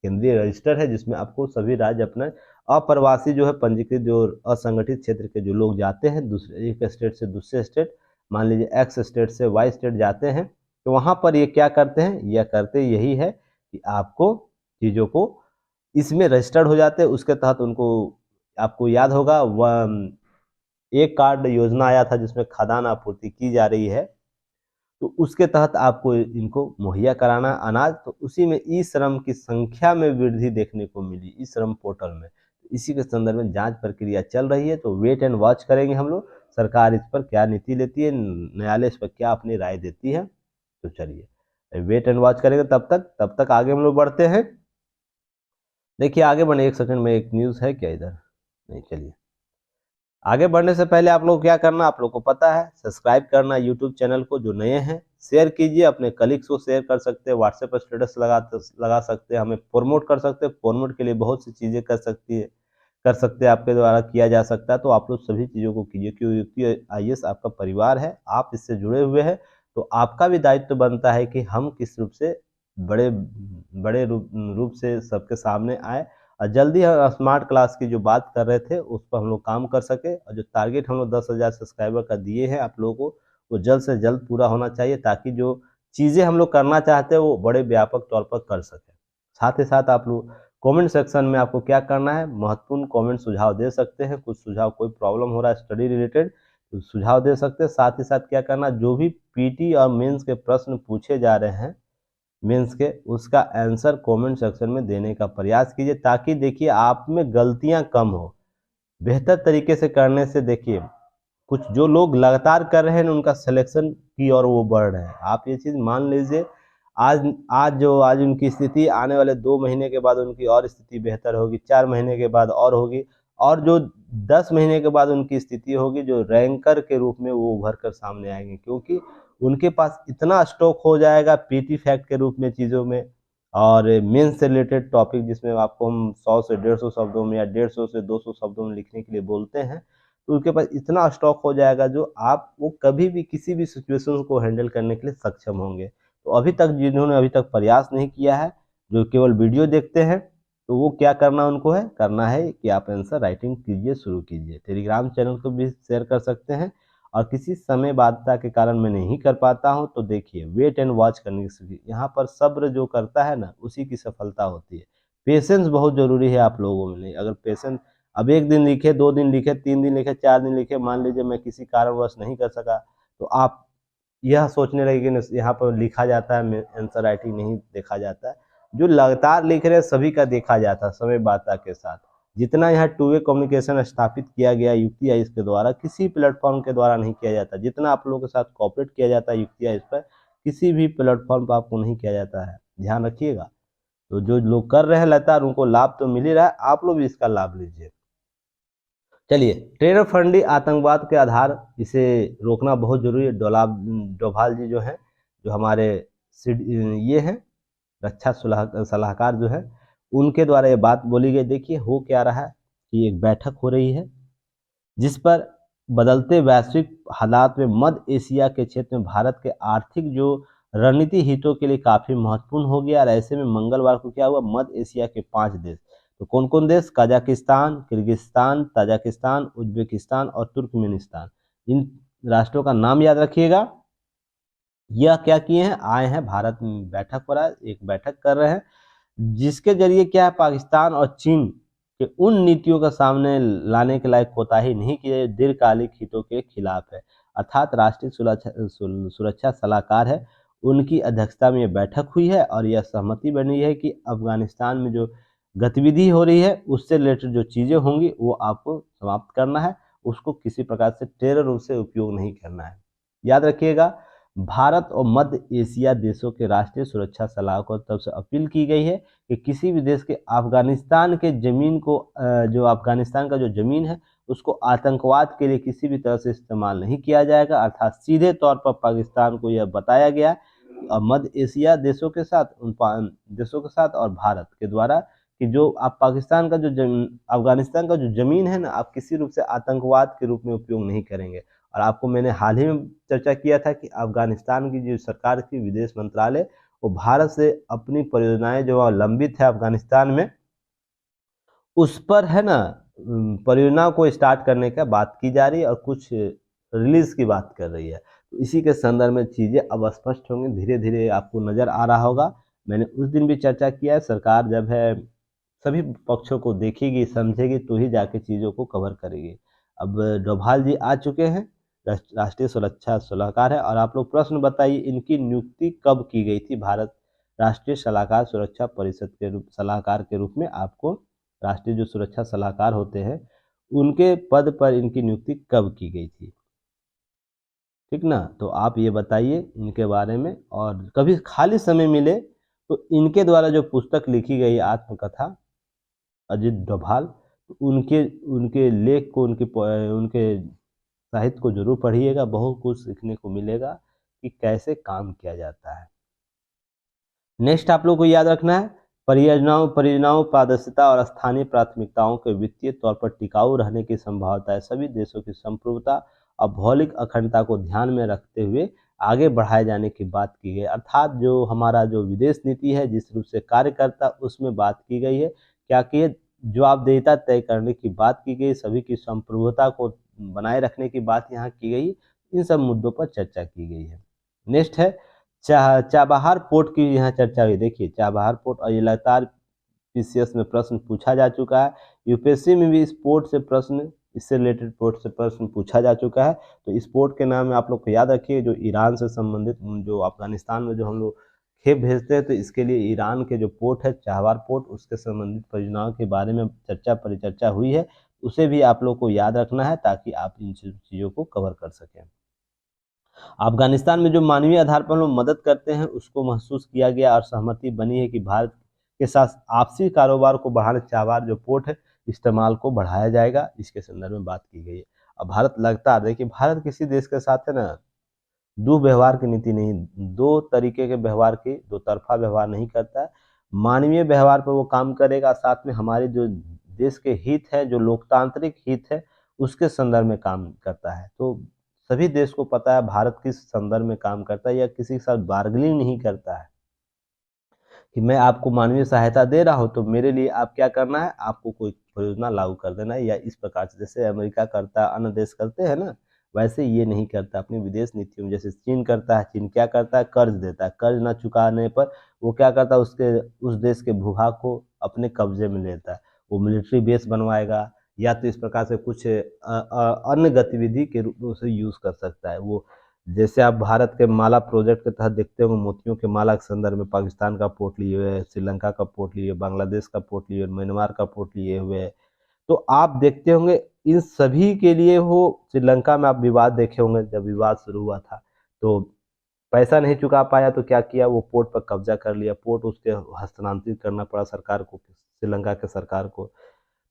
Speaker 1: केंद्रीय रजिस्टर है, जिसमें आपको सभी राज्य अपना अप्रवासी जो है पंजीकृत जो असंगठित क्षेत्र के जो लोग जाते हैं दूसरे एक स्टेट से दूसरे स्टेट, मान लीजिए एक्स स्टेट से वाई स्टेट जाते हैं, तो वहाँ पर ये क्या करते हैं, यह करते यही है कि आपको चीज़ों को इसमें रजिस्टर्ड हो जाते हैं। उसके तहत उनको आपको याद होगा वह एक कार्ड योजना आया था जिसमें खाद्यान्न आपूर्ति की जा रही है, तो उसके तहत आपको इनको मुहैया कराना अनाज। तो उसी में ई श्रम की संख्या में वृद्धि देखने को मिली ई श्रम पोर्टल में। इसी के संदर्भ में जांच प्रक्रिया चल रही है, तो वेट एंड वॉच करेंगे हम लोग, सरकार इस पर क्या नीति लेती है, न्यायालय इस पर क्या अपनी राय देती है। तो चलिए वेट एंड वॉच करेंगे तब तक आगे हम लोग बढ़ते हैं। देखिए आगे बढ़ने, एक सेकंड में, एक न्यूज़ है क्या इधर, नहीं, चलिए आगे बढ़ने से पहले आप लोग क्या करना, आप लोग को पता है सब्सक्राइब करना यूट्यूब चैनल को, जो नए हैं शेयर कीजिए, अपने कलीग्स को शेयर कर सकते हैं, व्हाट्सएप पर स्टेटस लगा सकते हैं, हमें प्रमोट कर सकते हैं, प्रमोट के लिए बहुत सी चीज़ें कर सकते हैं, आपके द्वारा किया जा सकता है। तो आप लोग सभी चीज़ों को कीजिए, क्योंकि आईएएस आपका परिवार है, आप इससे जुड़े हुए हैं, तो आपका भी दायित्व बनता है कि हम किस रूप से बड़े बड़े रूप से सबके सामने आए, और जल्दी हम स्मार्ट क्लास की जो बात कर रहे थे उस पर हम लोग काम कर सके, और जो टारगेट हम लोग 10,000 सब्सक्राइबर का दिए हैं आप लोगों को, वो जल्द से जल्द पूरा होना चाहिए, ताकि जो चीज़ें हम लोग करना चाहते हैं वो बड़े व्यापक तौर पर कर सकें। साथ ही साथ आप लोग कमेंट सेक्शन में आपको क्या करना है, महत्वपूर्ण कमेंट सुझाव दे सकते हैं, कुछ सुझाव, कोई प्रॉब्लम हो रहा है स्टडी रिलेटेड तो सुझाव दे सकते हैं। साथ ही साथ क्या करना, जो भी पीटी और मेंस के प्रश्न पूछे जा रहे हैं मेंस के, उसका आंसर कमेंट सेक्शन में देने का प्रयास कीजिए, ताकि देखिए आप में गलतियां कम हो, बेहतर तरीके से करने से देखिए कुछ जो लोग लगातार कर रहे हैं उनका सिलेक्शन की और वो बढ़ रहे हैं। आप ये चीज़ मान लीजिए, आज आज उनकी स्थिति, आने वाले 2 महीने के बाद उनकी और स्थिति बेहतर होगी, 4 महीने के बाद और होगी, और जो 10 महीने के बाद उनकी स्थिति होगी, जो रैंकर के रूप में वो उभर कर सामने आएंगे, क्योंकि उनके पास इतना स्टॉक हो जाएगा पीटी फैक्ट के रूप में चीज़ों में, और मेंस से रिलेटेड टॉपिक जिसमें आपको हम 100 से 150 शब्दों में या 150 से 200 शब्दों में लिखने के लिए बोलते हैं, तो उनके पास इतना स्टॉक हो जाएगा जो वो कभी भी किसी भी सिचुएशन को हैंडल करने के लिए सक्षम होंगे। तो अभी तक जिन्होंने अभी तक प्रयास नहीं किया है, जो केवल वीडियो देखते हैं, तो वो क्या करना उनको है, करना है कि आप आंसर राइटिंग कीजिए, शुरू कीजिए। टेलीग्राम चैनल को भी शेयर कर सकते हैं। और किसी समय बाध्यता के कारण मैं नहीं कर पाता हूँ तो देखिए, वेट एंड वॉच करने की, यहाँ पर सब्र जो करता है ना उसी की सफलता होती है। पेशेंस बहुत जरूरी है आप लोगों में। नहीं, अगर पेशेंस, अब 1 दिन लिखे, 2 दिन लिखे, 3 दिन लिखे, 4 दिन लिखे, मान लीजिए मैं किसी कारणवश नहीं कर सका, तो आप यह सोचने लगे कि यहाँ पर लिखा जाता है, आंसर राइटिंग नहीं देखा जाता है। जो लगातार लिख रहे हैं सभी का देखा जाता है समय बाता के साथ। जितना यहाँ टू वे कम्युनिकेशन स्थापित किया गया यूक्तिया इसके द्वारा, किसी प्लेटफॉर्म के द्वारा नहीं किया जाता। जितना आप लोगों के साथ कॉपरेट किया जाता है यूक्तिया इस पर, किसी भी प्लेटफॉर्म पर आपको नहीं किया जाता है, ध्यान रखिएगा। तो जो लोग कर रहे हैं लगातार उनको लाभ तो मिल ही रहा है, आप लोग भी इसका लाभ लीजिए। चलिए, टेरर फंडी आतंकवाद के आधार, इसे रोकना बहुत जरूरी है। डोभाल जी जो हैं, जो हमारे ये हैं रक्षा सलाहकार जो है, उनके द्वारा ये बात बोली गई। देखिए हो क्या रहा है कि एक बैठक हो रही है जिस पर बदलते वैश्विक हालात में मध्य एशिया के क्षेत्र में भारत के आर्थिक जो रणनीति हितों के लिए काफी महत्वपूर्ण हो गया। और ऐसे में मंगलवार को क्या हुआ, मध्य एशिया के 5 देश, तो कौन कौन देश, कजाकिस्तान, किर्गिस्तान, ताजिकिस्तान, उज्बेकिस्तान और तुर्कमेनिस्तान, इन राष्ट्रों का नाम याद रखिएगा। यह क्या किए हैं, आए हैं भारत में, बैठक हो रहा है, एक बैठक कर रहे हैं जिसके जरिए क्या है, पाकिस्तान और चीन के उन नीतियों का सामने लाने के लायक कोताही नहीं की जाए दीर्घकालिक हितों के खिलाफ है। अर्थात राष्ट्रीय सुरक्षा सलाहकार है, उनकी अध्यक्षता में यह बैठक हुई है और यह सहमति बनी है कि अफगानिस्तान में जो गतिविधि हो रही है उससे रिलेटेड जो चीजें होंगी वो आपको समाप्त करना है, उसको किसी प्रकार से टेरर रूप से उपयोग नहीं करना है। याद रखिएगा, भारत और मध्य एशिया देशों के राष्ट्रीय सुरक्षा सलाहकार की तरफ से अपील की गई है कि किसी भी देश के अफगानिस्तान के जमीन को, जो अफगानिस्तान का जो जमीन है उसको आतंकवाद के लिए किसी भी तरह से इस्तेमाल नहीं किया जाएगा। अर्थात सीधे तौर पर पाकिस्तान को यह बताया गया और मध्य एशिया देशों के साथ, उन देशों के साथ और भारत के द्वारा कि जो आप पाकिस्तान का जो अफगानिस्तान का जो जमीन है ना, आप किसी रूप से आतंकवाद के रूप में उपयोग नहीं करेंगे। और आपको मैंने हाल ही में चर्चा किया था कि अफगानिस्तान की जो सरकार की विदेश मंत्रालय, वो भारत से अपनी परियोजनाएं जो लंबित है अफगानिस्तान में, उस पर है ना परियोजना को स्टार्ट करने का बात की जा रही है और कुछ रिलीज की बात कर रही है। तो इसी के संदर्भ में चीज़ें अब स्पष्ट होंगी, धीरे धीरे आपको नज़र आ रहा होगा। मैंने उस दिन भी चर्चा किया है, सरकार जब है सभी पक्षों को देखेगी समझेगी तो ही जाके चीज़ों को कवर करेगी। अब डोभाल जी आ चुके हैं, राष्ट्रीय सुरक्षा सलाहकार है। और आप लोग प्रश्न बताइए, इनकी नियुक्ति कब की गई थी? भारत राष्ट्रीय सलाहकार सुरक्षा परिषद के रूप सलाहकार के रूप में आपको राष्ट्रीय जो सुरक्षा सलाहकार होते हैं उनके पद पर इनकी नियुक्ति कब की गई थी? ठीक ना, तो आप ये बताइए इनके बारे में। और कभी खाली समय मिले तो इनके द्वारा जो पुस्तक लिखी गई आत्मकथा अजित डोभाल, तो उनके उनके लेख को, उनके साहित्य को जरूर पढ़िएगा, बहुत कुछ सीखने को मिलेगा कि कैसे काम किया जाता है। नेक्स्ट आप लोग को याद रखना है, परियोजनाओं पारदर्शिता और स्थानीय प्राथमिकताओं के वित्तीय तौर पर टिकाऊ रहने की संभावना है। सभी देशों की संप्रभुता और भौगोलिक अखंडता को ध्यान में रखते हुए आगे बढ़ाए जाने की बात की गई। अर्थात जो हमारा जो विदेश नीति है जिस रूप से कार्य करता उसमें बात की गई है क्या कि जवाबदेहिता तय करने की बात की गई, सभी की संप्रभुता को बनाए रखने की बात यहाँ की गई। इन सब मुद्दों पर चर्चा की गई है। नेक्स्ट है चाबहार पोर्ट की यहाँ चर्चा हुई। देखिए चाबहार पोर्ट, और ये लगातार पीसीएस में प्रश्न पूछा जा चुका है, यूपीएससी में भी इस पोर्ट से प्रश्न, इससे रिलेटेड पोर्ट से प्रश्न पूछा जा चुका है। तो इस पोर्ट के नाम में आप लोग को याद रखिए, जो ईरान से संबंधित, जो अफगानिस्तान में जो हम लोग खेप भेजते हैं तो इसके लिए ईरान के जो पोर्ट है चाबहार पोर्ट, उसके संबंधित परियोजनाओं के बारे में परिचर्चा हुई है, उसे भी आप लोग को याद रखना है ताकि आप इन चीज़ों को कवर कर सकें। अफगानिस्तान में जो मानवीय आधार पर लोग मदद करते हैं उसको महसूस किया गया और सहमति बनी है कि भारत के साथ आपसी कारोबार को बढ़ाने चाबहार जो पोर्ट है इस्तेमाल को बढ़ाया जाएगा, इसके संदर्भ में बात की गई है। अब भारत लगातार, देखिए भारत किसी देश के साथ है ना दुर्व्यवहार की नीति नहीं, दो तरीके के व्यवहार की, दो तरफा व्यवहार नहीं करता है। मानवीय व्यवहार पर वो काम करेगा, साथ में हमारे जो देश के हित है, जो लोकतांत्रिक हित है, उसके संदर्भ में काम करता है। तो सभी देश को पता है भारत किस संदर्भ में काम करता है या किसी के साथ बार्गेनिंग नहीं करता है। कि मैं आपको मानवीय सहायता दे रहा हूँ, तो मेरे लिए आप क्या करना है, आपको कोई परियोजना लागू कर देना है, या इस प्रकार से जैसे अमेरिका करता है, अन्य देश करते हैं ना, वैसे ये नहीं करता अपनी विदेश नीतियों में। जैसे चीन करता है, चीन क्या करता है, कर्ज देता है, कर्ज न चुकाने पर वो क्या करता है, उसके उस देश के भूभाग को अपने कब्जे में लेता है। वो मिलिट्री बेस बनवाएगा, या तो इस प्रकार से कुछ अन्य गतिविधि के रूप में उसे यूज़ कर सकता है वो। जैसे आप भारत के माला प्रोजेक्ट के तहत देखते होंगे, मोतियों के माला के संदर्भ में पाकिस्तान का पोर्ट लिए हुए है, श्रीलंका का पोर्ट लिए, बांग्लादेश का पोर्ट लिए, म्यांमार का पोर्ट लिए हुए है। तो आप देखते होंगे इन सभी के लिए हो, श्रीलंका में आप विवाद देखे होंगे, जब विवाद शुरू हुआ था तो पैसा नहीं चुका पाया तो क्या किया, वो पोर्ट पर कब्जा कर लिया, पोर्ट उसके हस्तांतरित करना पड़ा सरकार को, श्रीलंका के सरकार को।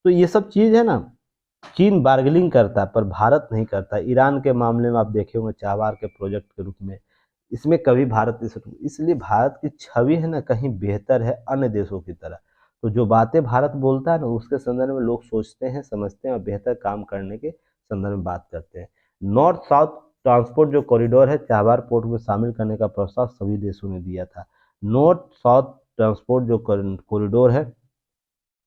Speaker 1: तो ये सब चीज़ है ना, चीन बार्गेनिंग करता है पर भारत नहीं करता। ईरान के मामले में आप देखे होंगे चाबहार के प्रोजेक्ट के रूप में, इसमें कभी भारत इसलिए भारत की छवि है ना कहीं बेहतर है अन्य देशों की तरह। तो जो बातें भारत बोलता है ना उसके संदर्भ में लोग सोचते हैं, समझते हैं और बेहतर काम करने के संदर्भ में बात करते हैं। नॉर्थ साउथ ट्रांसपोर्ट जो कॉरिडोर है चाबहार पोर्ट में शामिल करने का प्रस्ताव सभी देशों ने दिया था। नॉर्थ साउथ ट्रांसपोर्ट जो कॉरिडोर है,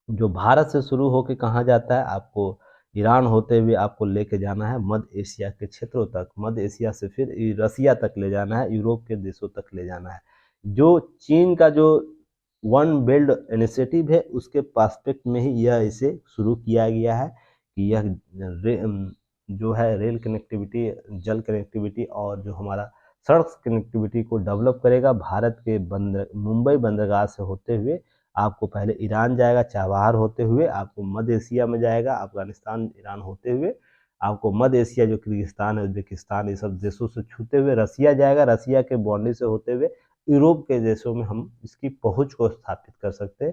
Speaker 1: जो भारत से शुरू होकर कहाँ जाता है, आपको ईरान होते हुए आपको लेके जाना है मध्य एशिया के क्षेत्रों तक, मध्य एशिया से फिर रसिया तक ले जाना है, यूरोप के देशों तक ले जाना है। जो चीन का जो वन बेल्ट इनिशिएटिव है उसके पास्पेक्ट में ही यह इसे शुरू किया गया है कि यह जो है रेल कनेक्टिविटी, जल कनेक्टिविटी और जो हमारा सड़क कनेक्टिविटी को डेवलप करेगा। भारत के मुंबई बंदरगाह से होते हुए आपको पहले ईरान जाएगा, चाबहार होते हुए आपको मध्य एशिया में जाएगा, अफगानिस्तान ईरान होते हुए आपको मध्य एशिया जो किर्गिस्तान है, उज्बेकिस्तान, ये सब देशों से छूते हुए रसिया जाएगा, रसिया के बाउंड्री से होते हुए यूरोप के देशों में हम इसकी पहुंच को स्थापित कर सकते हैं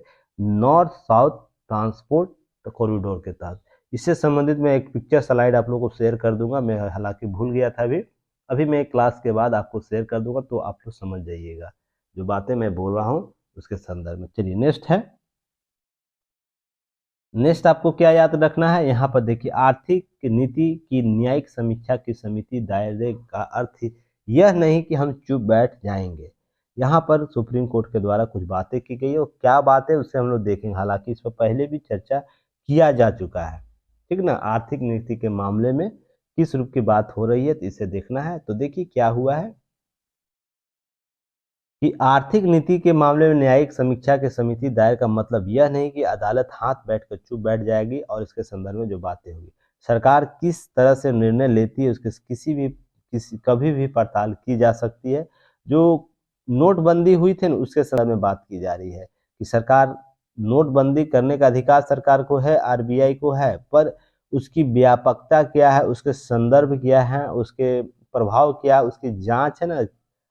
Speaker 1: नॉर्थ साउथ ट्रांसपोर्ट कॉरिडोर के तहत। इससे संबंधित मैं एक पिक्चर स्लाइड आप लोगों को शेयर कर दूंगा, मैं हालांकि भूल गया था अभी, मैं क्लास के बाद आपको शेयर कर दूंगा तो आप लोग समझ जाइएगा जो बातें मैं बोल रहा हूँ उसके संदर्भ में। चलिए नेक्स्ट है, नेक्स्ट आपको क्या याद रखना है, यहाँ पर देखिए आर्थिक नीति की न्यायिक समीक्षा की समिति दायरे का अर्थ यह नहीं कि हम चुप बैठ जाएंगे। यहाँ पर सुप्रीम कोर्ट के द्वारा कुछ बातें की गई और क्या बात है उससे हम लोग देखेंगे, हालांकि इस पर पहले भी चर्चा किया जा चुका है, ठीक ना। आर्थिक नीति के मामले में किस रूप की बात हो रही है तो इसे देखना है। तो देखिए क्या हुआ है कि आर्थिक नीति के मामले में न्यायिक समीक्षा की समिति दायर का मतलब यह नहीं कि अदालत हाथ बैठकर चुप बैठ जाएगी और इसके संदर्भ में जो बातें होगी सरकार किस तरह से निर्णय लेती है उसके किसी कभी भी पड़ताल की जा सकती है। जो नोटबंदी हुई थी उसके संदर्भ में बात की जा रही है कि सरकार नोटबंदी करने का अधिकार सरकार को है, आरबीआई को है, पर उसकी व्यापकता क्या है, उसके संदर्भ क्या है, उसके प्रभाव क्या है, उसकी जांच है ना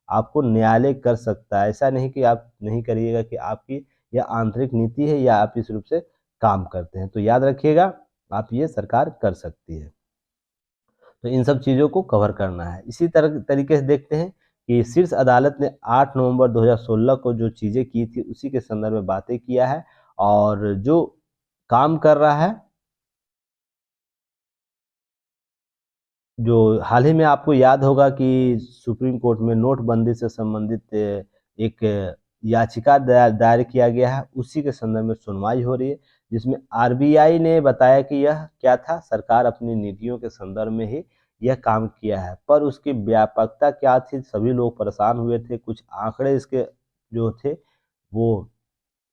Speaker 1: आपको न्यायालय कर सकता है। ऐसा नहीं कि आप नहीं करिएगा कि आपकी यह आंतरिक नीति है या आप इस रूप से काम करते हैं। तो याद रखिएगा आप ये सरकार कर सकती है। तो इन सब चीज़ों को कवर करना है। इसी तरह तरीके से देखते हैं कि शीर्ष अदालत ने 8 नवंबर 2016 को जो चीज़ें की थी उसी के संदर्भ में बातें किया है और जो काम कर रहा है, जो हाल ही में आपको याद होगा कि सुप्रीम कोर्ट में नोटबंदी से संबंधित एक याचिका दायर किया गया है, उसी के संदर्भ में सुनवाई हो रही है, जिसमें आरबीआई ने बताया कि यह क्या था, सरकार अपनी नीतियों के संदर्भ में ही यह काम किया है, पर उसकी व्यापकता क्या थी सभी लोग परेशान हुए थे। कुछ आंकड़े इसके जो थे वो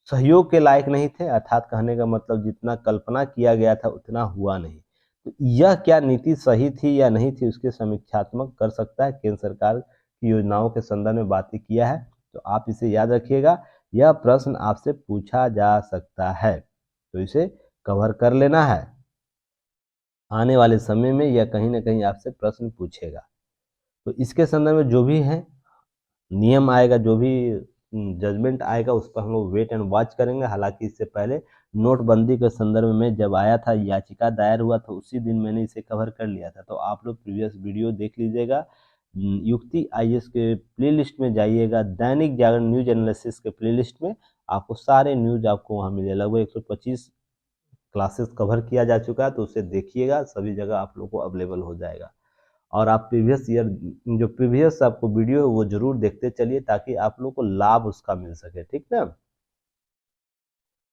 Speaker 1: सहयोग के लायक नहीं थे, अर्थात कहने का मतलब जितना कल्पना किया गया था उतना हुआ नहीं। तो यह क्या नीति सही थी या नहीं थी उसके समीक्षात्मक कर सकता है, केंद्र सरकार की योजनाओं के संदर्भ में बातें किया है। तो आप इसे याद रखिएगा, यह प्रश्न आपसे पूछा जा सकता है तो इसे कवर कर लेना है। आने वाले समय में यह कहीं ना कहीं आपसे प्रश्न पूछेगा। तो इसके संदर्भ में जो भी है नियम आएगा, जो भी जजमेंट आएगा उस पर हम लोग वेट एंड वॉच करेंगे। हालांकि इससे पहले नोटबंदी के संदर्भ में जब आया था याचिका दायर हुआ था उसी दिन मैंने इसे कवर कर लिया था, तो आप लोग प्रीवियस वीडियो देख लीजिएगा। युक्ति आईएएस के प्लेलिस्ट में जाइएगा, दैनिक जागरण न्यूज एनालिसिस के प्लेलिस्ट में आपको सारे न्यूज आपको वहाँ मिले, लगभग 125 क्लासेस कवर किया जा चुका है, तो उसे देखिएगा, सभी जगह आप लोग को अवेलेबल हो जाएगा। और आप प्रीवियस ईयर जो प्रीवियस आपको वीडियो है वो जरूर देखते चलिए ताकि आप लोग को लाभ उसका मिल सके, ठीक ना।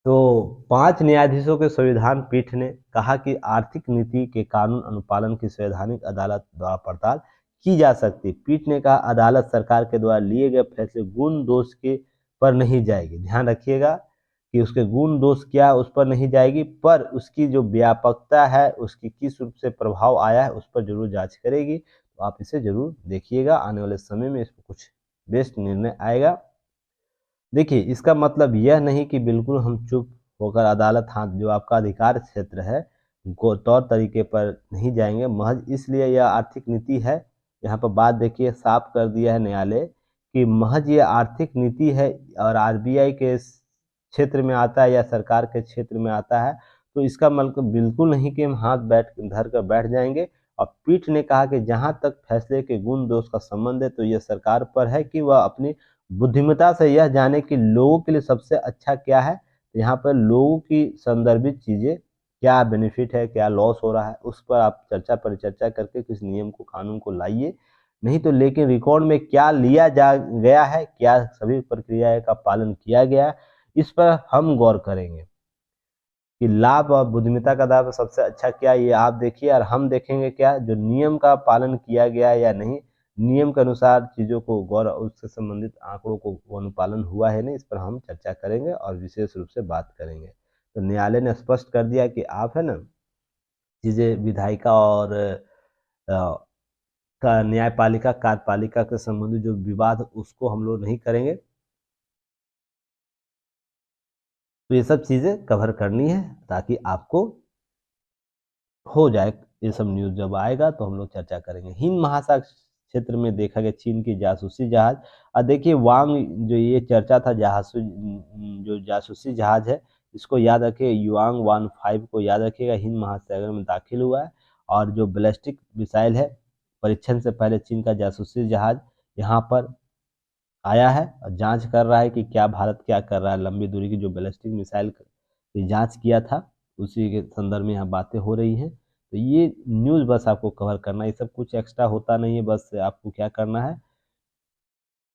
Speaker 1: तो 5 न्यायाधीशों के संविधान पीठ ने कहा कि आर्थिक नीति के कानून अनुपालन की संवैधानिक अदालत द्वारा पड़ताल की जा सकती। पीठ ने कहा अदालत सरकार के द्वारा लिए गए फैसले गुण दोष के पर नहीं जाएगी। ध्यान रखिएगा कि उसके गुण दोष क्या उस पर नहीं जाएगी, पर उसकी जो व्यापकता है, उसकी किस रूप से प्रभाव आया है, उस पर जरूर जांच करेगी। तो आप इसे जरूर देखिएगा, आने वाले समय में इस पर कुछ बेस्ट निर्णय आएगा। देखिए, इसका मतलब यह नहीं कि बिल्कुल हम चुप होकर अदालत हाथ जो आपका अधिकार क्षेत्र है को तौर तरीके पर नहीं जाएंगे। महज इसलिए यह आर्थिक नीति है, यहाँ पर बात देखिए साफ कर दिया है न्यायालय कि महज ये आर्थिक नीति है और आरबीआई के क्षेत्र में आता है या सरकार के क्षेत्र में आता है, तो इसका मतलब बिल्कुल नहीं कि हम हाथ धर कर बैठ जाएंगे। और पीठ ने कहा कि जहां तक फैसले के गुण दोष का संबंध है, तो यह सरकार पर है कि वह अपनी बुद्धिमत्ता से यह जाने कि लोगों के लिए सबसे अच्छा क्या है। यहाँ पर लोगों की संदर्भित चीजें क्या बेनिफिट है, क्या लॉस हो रहा है, उस पर आप चर्चा परिचर्चा करके किस नियम को कानून को लाइए। नहीं तो लेकिन रिकॉर्ड में क्या लिया जा गया है, क्या सभी प्रक्रिया का पालन किया गया, इस पर हम गौर करेंगे कि लाभ और बुद्धिमत्ता का दाव सबसे अच्छा क्या, ये आप देखिए और हम देखेंगे क्या जो नियम का पालन किया गया या नहीं, नियम के अनुसार चीज़ों को गौर उससे संबंधित आंकड़ों को अनुपालन हुआ है नहीं, इस पर हम चर्चा करेंगे और विशेष रूप से बात करेंगे। तो न्यायालय ने स्पष्ट कर दिया कि आप है ना चीज़ें विधायिका और का न्यायपालिका कार्यपालिका के संबंधित जो विवाद उसको हम लोग नहीं करेंगे। तो ये सब चीज़ें कवर करनी है ताकि आपको हो जाए। ये सब न्यूज़ जब आएगा तो हम लोग चर्चा करेंगे। हिंद महासागर क्षेत्र में देखा गया चीन की जासूसी जहाज। और देखिए वांग जो ये चर्चा था जो जासूसी जहाज है, इसको याद रखिए, युआंग 15 को याद रखिएगा, हिंद महासागर में दाखिल हुआ है। और जो बैलिस्टिक मिसाइल है, परीक्षण से पहले चीन का जासूसी जहाज यहाँ पर आया है और जांच कर रहा है कि क्या भारत क्या कर रहा है। लंबी दूरी की जो बैलिस्टिक मिसाइल की जांच किया था, उसी के संदर्भ में यहाँ बातें हो रही हैं। तो ये न्यूज़ बस आपको कवर करना है, ये सब कुछ एक्स्ट्रा होता नहीं है। बस आपको क्या करना है,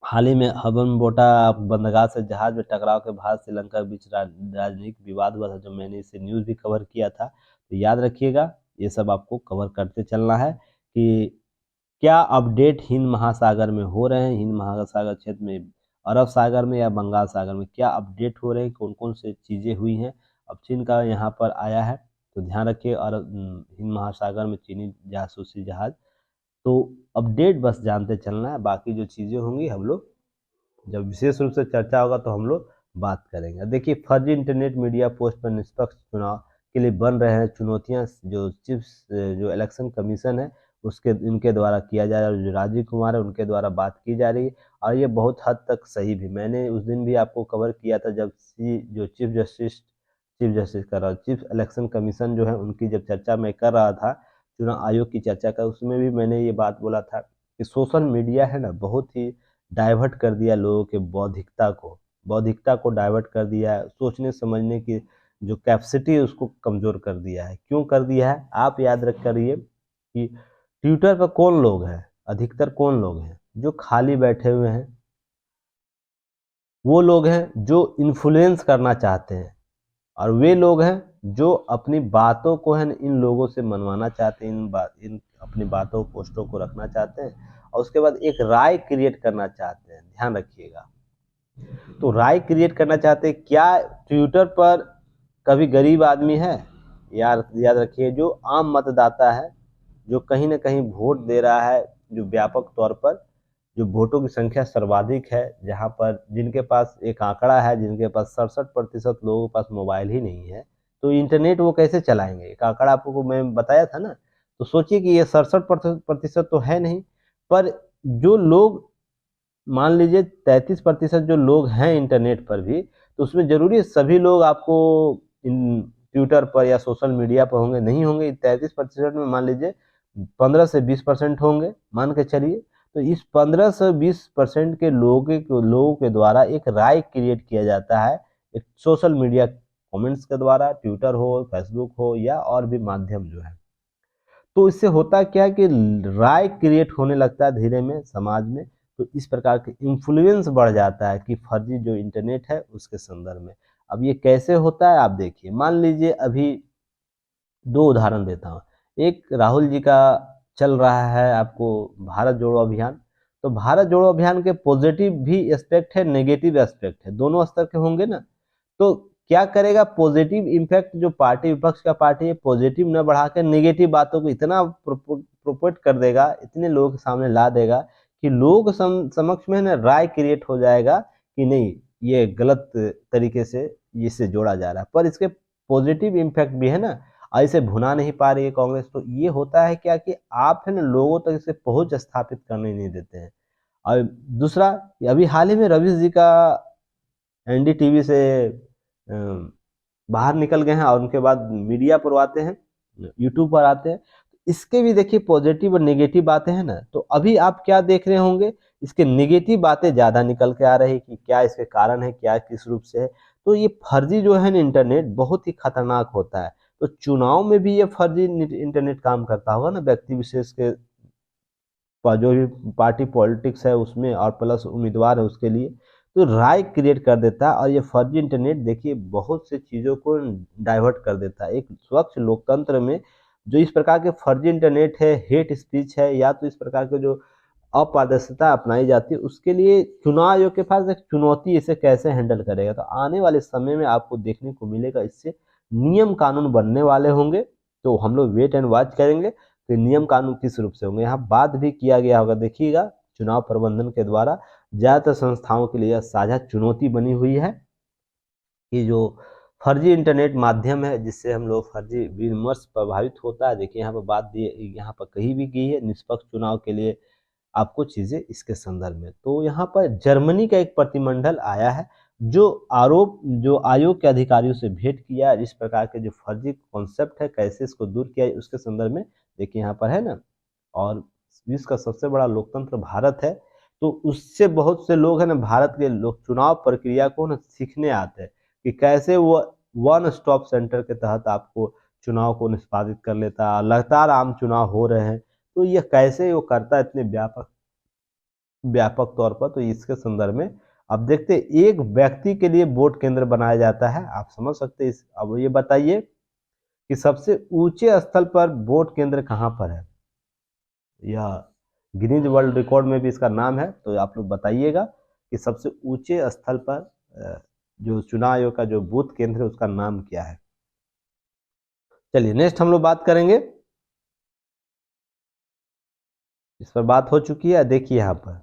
Speaker 1: हाल ही में हम्बनटोटा बंदरगाह से जहाज में टकराव के बाद श्रीलंका के बीच राजनीतिक विवाद हुआ था, जो मैंने इसे न्यूज़ भी कवर किया था। तो याद रखिएगा, ये सब आपको कवर करते चलना है कि क्या अपडेट हिंद महासागर में हो रहे हैं, हिंद महासागर क्षेत्र में, अरब सागर में या बंगाल सागर में क्या अपडेट हो रहे हैं, कौन कौन से चीज़ें हुई हैं। अब चीन का यहाँ पर आया है तो ध्यान रखिए, हिंद महासागर में चीनी जासूसी जहाज। तो अपडेट बस जानते चलना है, बाकी जो चीज़ें होंगी हम लोग जब विशेष रूप से चर्चा होगा तो हम लोग बात करेंगे। देखिए, फर्जी इंटरनेट मीडिया पोस्ट पर निष्पक्ष चुनाव के लिए बन रहे हैं चुनौतियां, जो इलेक्शन कमीशन है उसके इनके द्वारा किया जा रहा है, जो राजीव कुमार है उनके द्वारा बात की जा रही है। और ये बहुत हद तक सही भी, मैंने उस दिन भी आपको कवर किया था जब जो चीफ जस्टिस कर रहा, चीफ इलेक्शन कमीशन जो है उनकी जब चर्चा मैं कर रहा था, चुनाव आयोग की चर्चा का, उसमें भी मैंने ये बात बोला था कि सोशल मीडिया है ना बहुत ही डाइवर्ट कर दिया लोगों के बौद्धिकता को डाइवर्ट कर दिया है, सोचने समझने की जो कैपेसिटी है उसको कमज़ोर कर दिया है। क्यों कर दिया है, आप याद रख करिए कि ट्विटर पर कौन लोग हैं, अधिकतर कौन लोग हैं जो खाली बैठे हुए हैं, वो लोग हैं जो इन्फ्लुएंस करना चाहते हैं, और वे लोग हैं जो अपनी बातों को है इन लोगों से मनवाना चाहते हैं, इन अपनी बातों पोस्टों को रखना चाहते हैं और उसके बाद एक राय क्रिएट करना चाहते हैं। ध्यान रखिएगा, तो राय क्रिएट करना चाहते हैं। क्या ट्विटर पर कभी गरीब आदमी है? याद रखिए, जो आम मतदाता है, जो कहीं ना कहीं वोट दे रहा है, जो व्यापक तौर पर जो वोटों की संख्या सर्वाधिक है, जहां पर जिनके पास एक आंकड़ा है, जिनके पास 67% लोगों के पास मोबाइल ही नहीं है, तो इंटरनेट वो कैसे चलाएंगे? एक आंकड़ा आपको मैं बताया था ना। तो सोचिए कि ये 67% तो है नहीं, पर जो लोग मान लीजिए 33% जो लोग हैं इंटरनेट पर भी, तो उसमें जरूरी सभी लोग आपको इन ट्विटर पर या सोशल मीडिया पर होंगे, नहीं होंगे। 33% में मान लीजिए 15 से 20% होंगे, मान के चलिए। तो इस 15 से 20% के लोगों के द्वारा एक राय क्रिएट किया जाता है, एक सोशल मीडिया कमेंट्स के द्वारा, ट्विटर हो, फेसबुक हो या और भी माध्यम जो है। तो इससे होता क्या है कि राय क्रिएट होने लगता है धीरे में समाज में। तो इस प्रकार के इन्फ्लुएंस बढ़ जाता है कि फर्जी जो इंटरनेट है उसके संदर्भ में। अब ये कैसे होता है आप देखिए, मान लीजिए अभी दो उदाहरण देता हूँ। एक राहुल जी का चल रहा है आपको भारत जोड़ो अभियान, तो भारत जोड़ो अभियान के पॉजिटिव भी एस्पेक्ट है, नेगेटिव एस्पेक्ट है, दोनों स्तर के होंगे ना। तो क्या करेगा, पॉजिटिव इम्पैक्ट जो पार्टी विपक्ष का पार्टी है पॉजिटिव न बढ़ा के नेगेटिव बातों को इतना प्रोपोट कर देगा, इतने लोगों के सामने ला देगा कि लोग समक्ष में ना राय क्रिएट हो जाएगा कि नहीं ये गलत तरीके से इसे जोड़ा जा रहा है। पर इसके पॉजिटिव इम्पैक्ट भी है ना, ऐसे भुना नहीं पा रही है कांग्रेस। तो ये होता है क्या कि आप है ना लोगों तक इसे पहुंच स्थापित करने नहीं देते हैं। और दूसरा, अभी हाल ही में रवीश जी का एनडीटीवी से बाहर निकल गए हैं और उनके बाद मीडिया पर आते हैं, यूट्यूब पर आते हैं। इसके भी देखिए पॉजिटिव और नेगेटिव बातें हैं ना। तो अभी आप क्या देख रहे होंगे, इसके नेगेटिव बातें ज़्यादा निकल के आ रही कि क्या इसके कारण है, क्या किस रूप से है। तो ये फर्जी जो है ना इंटरनेट बहुत ही खतरनाक होता है। तो चुनाव में भी ये फर्जी इंटरनेट काम करता होगा ना, व्यक्ति विशेष के जो भी पार्टी पॉलिटिक्स है उसमें, और प्लस उम्मीदवार है उसके लिए, तो राय क्रिएट कर देता है। और ये फर्जी इंटरनेट देखिए बहुत से चीज़ों को डाइवर्ट कर देता है। एक स्वच्छ लोकतंत्र में जो इस प्रकार के फर्जी इंटरनेट है, हेट स्पीच है, या तो इस प्रकार के जो अपारदर्शिता अपनाई जाती है, उसके लिए चुनाव आयोग के पास एक चुनौती, इसे कैसे हैंडल करेगा। तो आने वाले समय में आपको देखने को मिलेगा इससे नियम कानून बनने वाले होंगे। तो हम लोग वेट एंड वॉच करेंगे कि नियम कानून किस रूप से होंगे। यहाँ बात भी किया गया होगा, देखिएगा चुनाव प्रबंधन के द्वारा ज़्यादातर संस्थाओं के लिए साझा चुनौती बनी हुई है कि जो फर्जी इंटरनेट माध्यम है जिससे हम लोग फर्जी विमर्श प्रभावित होता है। देखिए यहाँ पर बात दी, यहाँ पर कही भी गई है निष्पक्ष चुनाव के लिए आपको चीज़ें इसके संदर्भ में। तो यहाँ पर जर्मनी का एक प्रतिनिधिमंडल आया है जो आयोग के अधिकारियों से भेंट किया, इस प्रकार के जो फर्जी कॉन्सेप्ट है कैसे इसको दूर किया उसके संदर्भ में। देखिए यहाँ पर है ना, और विश्व का सबसे बड़ा लोकतंत्र भारत है, तो उससे बहुत से लोग हैं ना भारत के लोग चुनाव प्रक्रिया को ना सीखने आते हैं कि कैसे वो वन स्टॉप सेंटर के तहत आपको चुनाव को निष्पादित कर लेता है। लगातार आम चुनाव हो रहे हैं, तो ये कैसे वो करता है इतने व्यापक तौर पर। तो इसके संदर्भ में अब देखते हैं, एक व्यक्ति के लिए वोट केंद्र बनाया जाता है, आप समझ सकते हैं। अब ये बताइए कि सबसे ऊंचे स्थल पर वोट केंद्र कहाँ पर है। यह गिनीज वर्ल्ड रिकॉर्ड में भी इसका नाम है। तो आप लोग बताइएगा कि सबसे ऊंचे स्थल पर जो चुनाव आयोग का जो बूथ केंद्र है उसका नाम क्या है। चलिए नेक्स्ट हम लोग बात करेंगे, इस पर बात हो चुकी है। देखिए यहाँ पर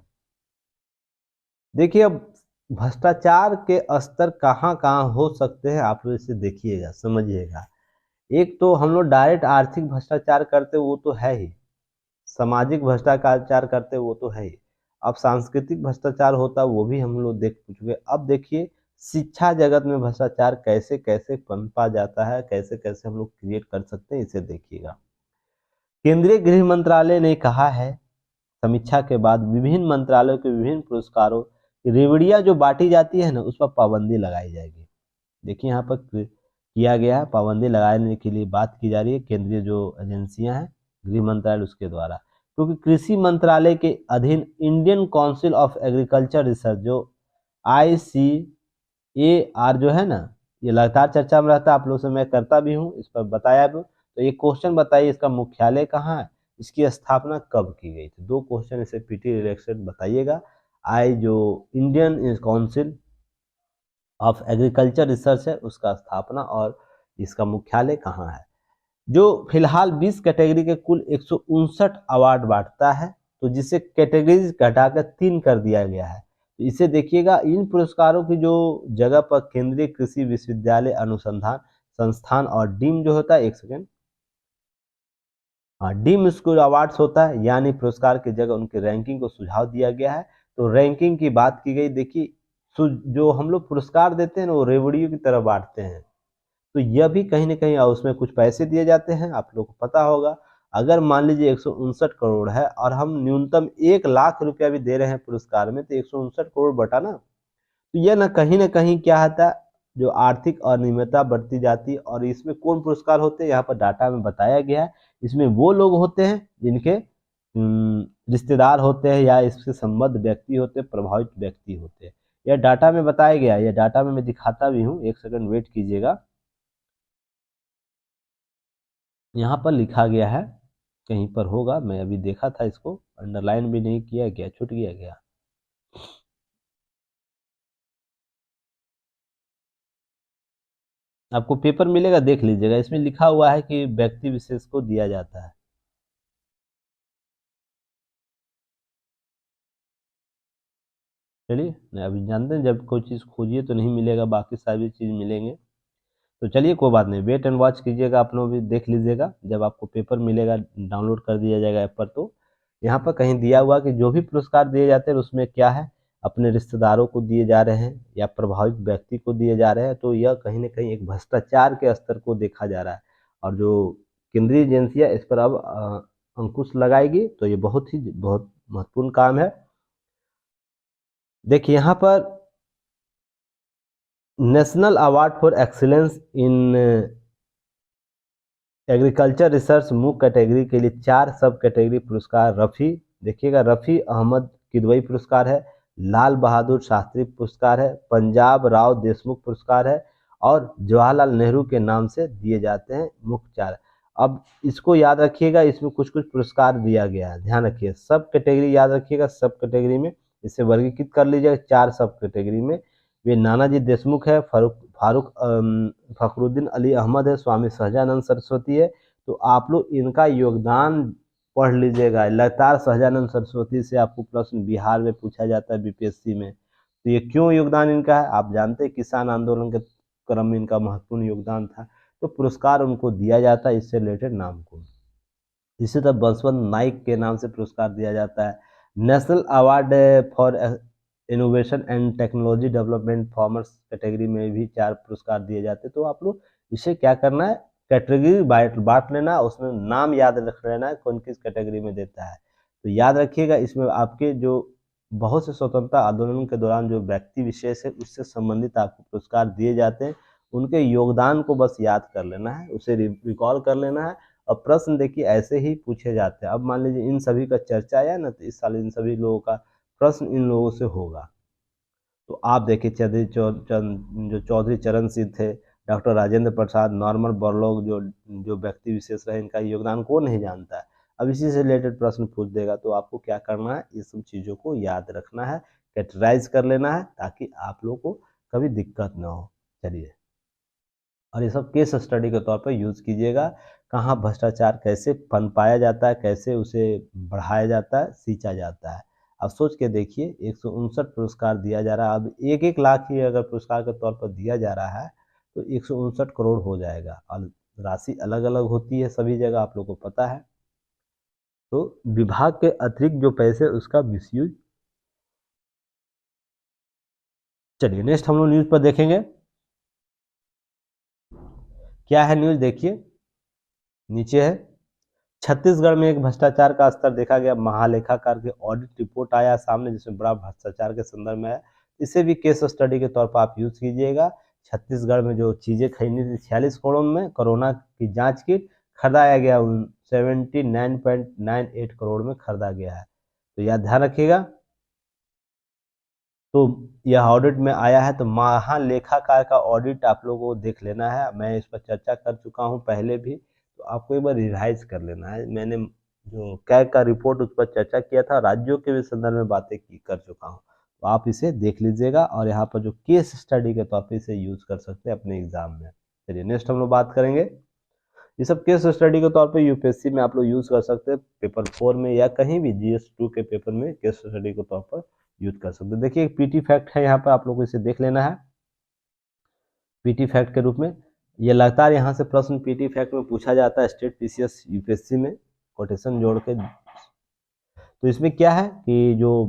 Speaker 1: देखिए, अब भ्रष्टाचार के स्तर कहाँ कहाँ हो सकते हैं आप लोग इसे देखिएगा, समझिएगा। एक तो हम लोग डायरेक्ट आर्थिक भ्रष्टाचार करते वो तो है ही, सामाजिक भ्रष्टाचार करते वो तो है ही। अब सांस्कृतिक भ्रष्टाचार होता वो भी हम लोग देख चुके। अब देखिए शिक्षा जगत में भ्रष्टाचार कैसे कैसे पनपा जाता है, कैसे कैसे हम लोग क्रिएट कर सकते हैं, इसे देखिएगा। केंद्रीय गृह मंत्रालय ने कहा है समीक्षा के बाद विभिन्न मंत्रालयों के विभिन्न पुरस्कारों की रेवड़ियां जो बांटी जाती है ना उस पर पाबंदी लगाई जाएगी। देखिए यहाँ पर किया गया है, पाबंदी लगाने के लिए बात की जा रही है केंद्रीय जो एजेंसियां हैं गृह मंत्रालय उसके द्वारा, क्योंकि कृषि मंत्रालय के अधीन Indian council of agriculture research जो ICAR जो है ना, ये लगातार चर्चा में रहता है, आप लोगों से मैं करता भी हूँ, इस पर बताया भी। तो ये क्वेश्चन बताइए इसका मुख्यालय कहाँ है, इसकी स्थापना कब की गई थी। दो क्वेश्चन इसे पीटी रिलेक्शन बताइएगा। जो Indian council of agriculture research है उसका स्थापना और इसका मुख्यालय कहाँ है। जो फिलहाल 20 कैटेगरी के कुल 159 अवार्ड बांटता है, तो जिसे कैटेगरीज घटाकर 3 कर दिया गया है। तो इसे देखिएगा, इन पुरस्कारों की जो जगह पर केंद्रीय कृषि विश्वविद्यालय अनुसंधान संस्थान और डीम जो होता है, एक सेकेंड, हाँ डीम स्कूल अवार्ड्स होता है, यानी पुरस्कार की जगह उनकी रैंकिंग को सुझाव दिया गया है। तो रैंकिंग की बात की गई। देखिए जो हम लोग पुरस्कार देते हैं ना वो रेवड़ियों की तरह बांटते हैं, तो यह भी कहीं ना कहीं और उसमें कुछ पैसे दिए जाते हैं, आप लोग को पता होगा। अगर मान लीजिए 159 करोड़ है और हम न्यूनतम 1 लाख रुपया भी दे रहे हैं पुरस्कार में, तो 159 करोड़ बटा ना, तो यह ना कहीं क्या होता है, जो आर्थिक अनियमितता बढ़ती जाती है। और इसमें कौन पुरस्कार होते हैं यहाँ पर डाटा में बताया गया है, इसमें वो लोग होते हैं जिनके रिश्तेदार होते हैं या इससे संबद्ध व्यक्ति होते हैं, प्रभावित व्यक्ति होते हैं। यह डाटा में बताया गया है, यह डाटा में मैं दिखाता भी हूँ, एक सेकंड वेट कीजिएगा। यहाँ पर लिखा गया है, कहीं पर होगा, मैं अभी देखा था, इसको अंडरलाइन भी नहीं किया गया, छूट गया गया। आपको पेपर मिलेगा, देख लीजिएगा, इसमें लिखा हुआ है कि व्यक्ति विशेष को दिया जाता है। चलिए, अभी जानते हैं जब कोई चीज़ खोजिए तो नहीं मिलेगा, बाकी सारी चीज़ मिलेंगे। तो चलिए कोई बात नहीं, वेट एंड वॉच कीजिएगा, आप लोग भी देख लीजिएगा, जब आपको पेपर मिलेगा डाउनलोड कर दिया जाएगा ऐप पर, तो यहाँ पर कहीं दिया हुआ कि जो भी पुरस्कार दिए जाते हैं उसमें क्या है, अपने रिश्तेदारों को दिए जा रहे हैं या प्रभावित व्यक्ति को दिए जा रहे हैं, तो यह कहीं ना कहीं एक भ्रष्टाचार के स्तर को देखा जा रहा है। और जो केंद्रीय एजेंसियाँ इस पर अब अंकुश लगाएगी, तो ये बहुत महत्वपूर्ण काम है। देखिए यहाँ पर national award for excellence in agriculture research मूक कैटेगरी के लिए 4 सब कैटेगरी पुरस्कार रफ़ी, देखिएगा, रफ़ी अहमद किदवई पुरस्कार है, लाल बहादुर शास्त्री पुरस्कार है, पंजाब राव देशमुख पुरस्कार है, और जवाहरलाल नेहरू के नाम से दिए जाते हैं मुख्य 4। अब इसको याद रखिएगा, इसमें कुछ कुछ पुरस्कार दिया गया है, ध्यान रखिए, सब कैटेगरी याद रखिएगा, सब कैटेगरी में इसे वर्गीकृत कर लीजिएगा 4 सब कैटेगरी में। वे नानाजी देशमुख है, फारूक फखरुद्दीन अली अहमद है, स्वामी सहजानंद सरस्वती है। तो आप लोग इनका योगदान पढ़ लीजिएगा। लगातार सहजानंद सरस्वती से आपको प्रश्न बिहार में पूछा जाता है बीपीएससी में, तो ये क्यों योगदान इनका है, आप जानते हैं किसान आंदोलन के क्रम में इनका महत्वपूर्ण योगदान था, तो पुरस्कार उनको दिया जाता है इससे रिलेटेड नाम को। इसी तरह बसवंत नाइक के नाम से पुरस्कार दिया जाता है। National award for innovation and technology development farmers category में भी 4 पुरस्कार दिए जाते हैं। तो आप लोग इसे क्या करना है, कैटेगरी बांट लेना है, उसमें नाम याद रख लेना है कौन किस कैटेगरी में देता है। तो याद रखिएगा, इसमें आपके जो बहुत से स्वतंत्रता आंदोलन के दौरान जो व्यक्ति विशेष है उससे संबंधित आपको पुरस्कार दिए जाते हैं, उनके योगदान को बस याद कर लेना है, उसे रिकॉल कर लेना है। और प्रश्न देखिए ऐसे ही पूछे जाते हैं। अब मान लीजिए इन सभी का चर्चा आया ना, तो इस साल इन सभी लोगों का प्रश्न इन लोगों से होगा। तो आप देखिए जो चौधरी चरण सिंह थे, doctor Rajendra Prasad, Norman Borlaug, जो जो व्यक्ति विशेष रहे, इनका योगदान कौन नहीं जानता है। अब इसी से रिलेटेड प्रश्न पूछ देगा, तो आपको क्या करना है, ये सब चीज़ों को याद रखना है, कैटेगराइज कर लेना है, ताकि आप लोगों को कभी दिक्कत ना हो। चलिए, और ये सब केस स्टडी के तौर पर यूज़ कीजिएगा, कहाँ भ्रष्टाचार कैसे पनपाया जाता है, कैसे उसे बढ़ाया जाता है, सींचा जाता है। अब सोच के देखिए, 159 पुरस्कार दिया जा रहा है, अब 1-1 लाख ही अगर पुरस्कार के तौर पर दिया जा रहा है, तो 159 करोड़ हो जाएगा, और राशि अलग-अलग होती है सभी जगह, आप लोग को पता है। तो विभाग के अतिरिक्त जो पैसे, उसका मिसयूज़। चलिए नेक्स्ट हम लोग न्यूज़ पर देखेंगे, क्या है न्यूज़, देखिए नीचे है। छत्तीसगढ़ में एक भ्रष्टाचार का स्तर देखा गया, महालेखाकार की ऑडिट रिपोर्ट आया सामने, जिसमें बड़ा भ्रष्टाचार के संदर्भ में है। इसे भी केस स्टडी के तौर पर आप यूज कीजिएगा। छत्तीसगढ़ में जो चीज़ें खरीदी थी 46 करोड़ में, कोरोना की जांच किट खरीदाया गया 79.98 करोड़ में खरीदा गया है, तो यह ध्यान रखिएगा। तो यह ऑडिट में आया है, तो महालेखाकार का ऑडिट आप लोगों को देख लेना है, मैं इस पर चर्चा कर चुका हूँ पहले भी, तो आपको एक बार रिवाइज कर लेना है। मैंने जो कैग का रिपोर्ट उस पर चर्चा किया था, राज्यों के भी संदर्भ में बातें कर चुका हूँ, तो आप इसे देख लीजिएगा, और यहाँ पर जो केस स्टडी के तौर पर इसे यूज कर सकते हैं अपने एग्जाम में। चलिए नेक्स्ट हम लोग बात करेंगे, ये सब केस स्टडी के तौर पे यूपीएससी में आप लोग यूज़ कर सकते हैं, पेपर 4 में या कहीं भी GS2 के पेपर में केस स्टडी के तौर पर यूज कर सकते हैं। देखिए एक पीटी फैक्ट है यहाँ पर, आप लोग को इसे देख लेना है पीटी फैक्ट के रूप में। ये लगातार यहाँ से प्रश्न पीटी फैक्ट में पूछा जाता है स्टेट पीसीएस यूपीएससी में, कोटेशन जोड़ के। तो इसमें क्या है कि जो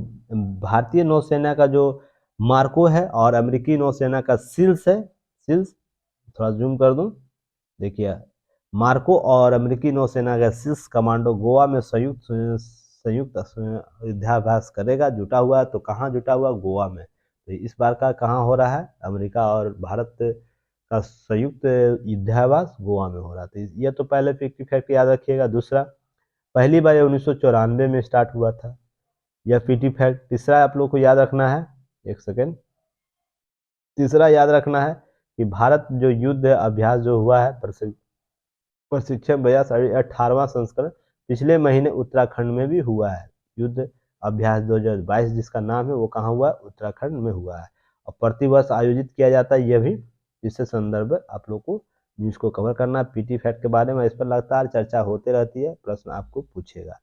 Speaker 1: भारतीय नौसेना का जो मार्को है और अमेरिकी नौसेना का सिल्स है, सिल्स थोड़ा जूम कर दूं, देखिए मार्को और अमेरिकी नौसेना का सिल्स कमांडो गोवा में संयुक्त युद्धाभ्यास करेगा, जुटा हुआ है। तो कहाँ जुटा हुआ, गोवा में। तो इस बार का कहाँ हो रहा है, अमेरिका और भारत का संयुक्त युद्धाभ्यास गोवा में हो रहा था। ये तो पहले फिफ्टी फैक्ट याद रखिएगा। दूसरा, पहली बार 1994 में स्टार्ट हुआ था यह पीटी फैक्ट। तीसरा आप लोग को याद रखना है, एक सेकेंड, तीसरा याद रखना है कि भारत जो युद्ध अभ्यास जो हुआ है प्रशिक्षण अभ्यास 18वां संस्करण पिछले महीने उत्तराखंड में भी हुआ है। युद्ध अभ्यास 2022 जिसका नाम है वो कहाँ हुआ है? उत्तराखंड में हुआ है और प्रतिवर्ष आयोजित किया जाता है। यह भी जिससे संदर्भ आप लोग को न्यूज़ को कवर करना है। पीटी फैक्ट के बारे में इस पर लगातार चर्चा होते रहती है, प्रश्न आपको पूछेगा।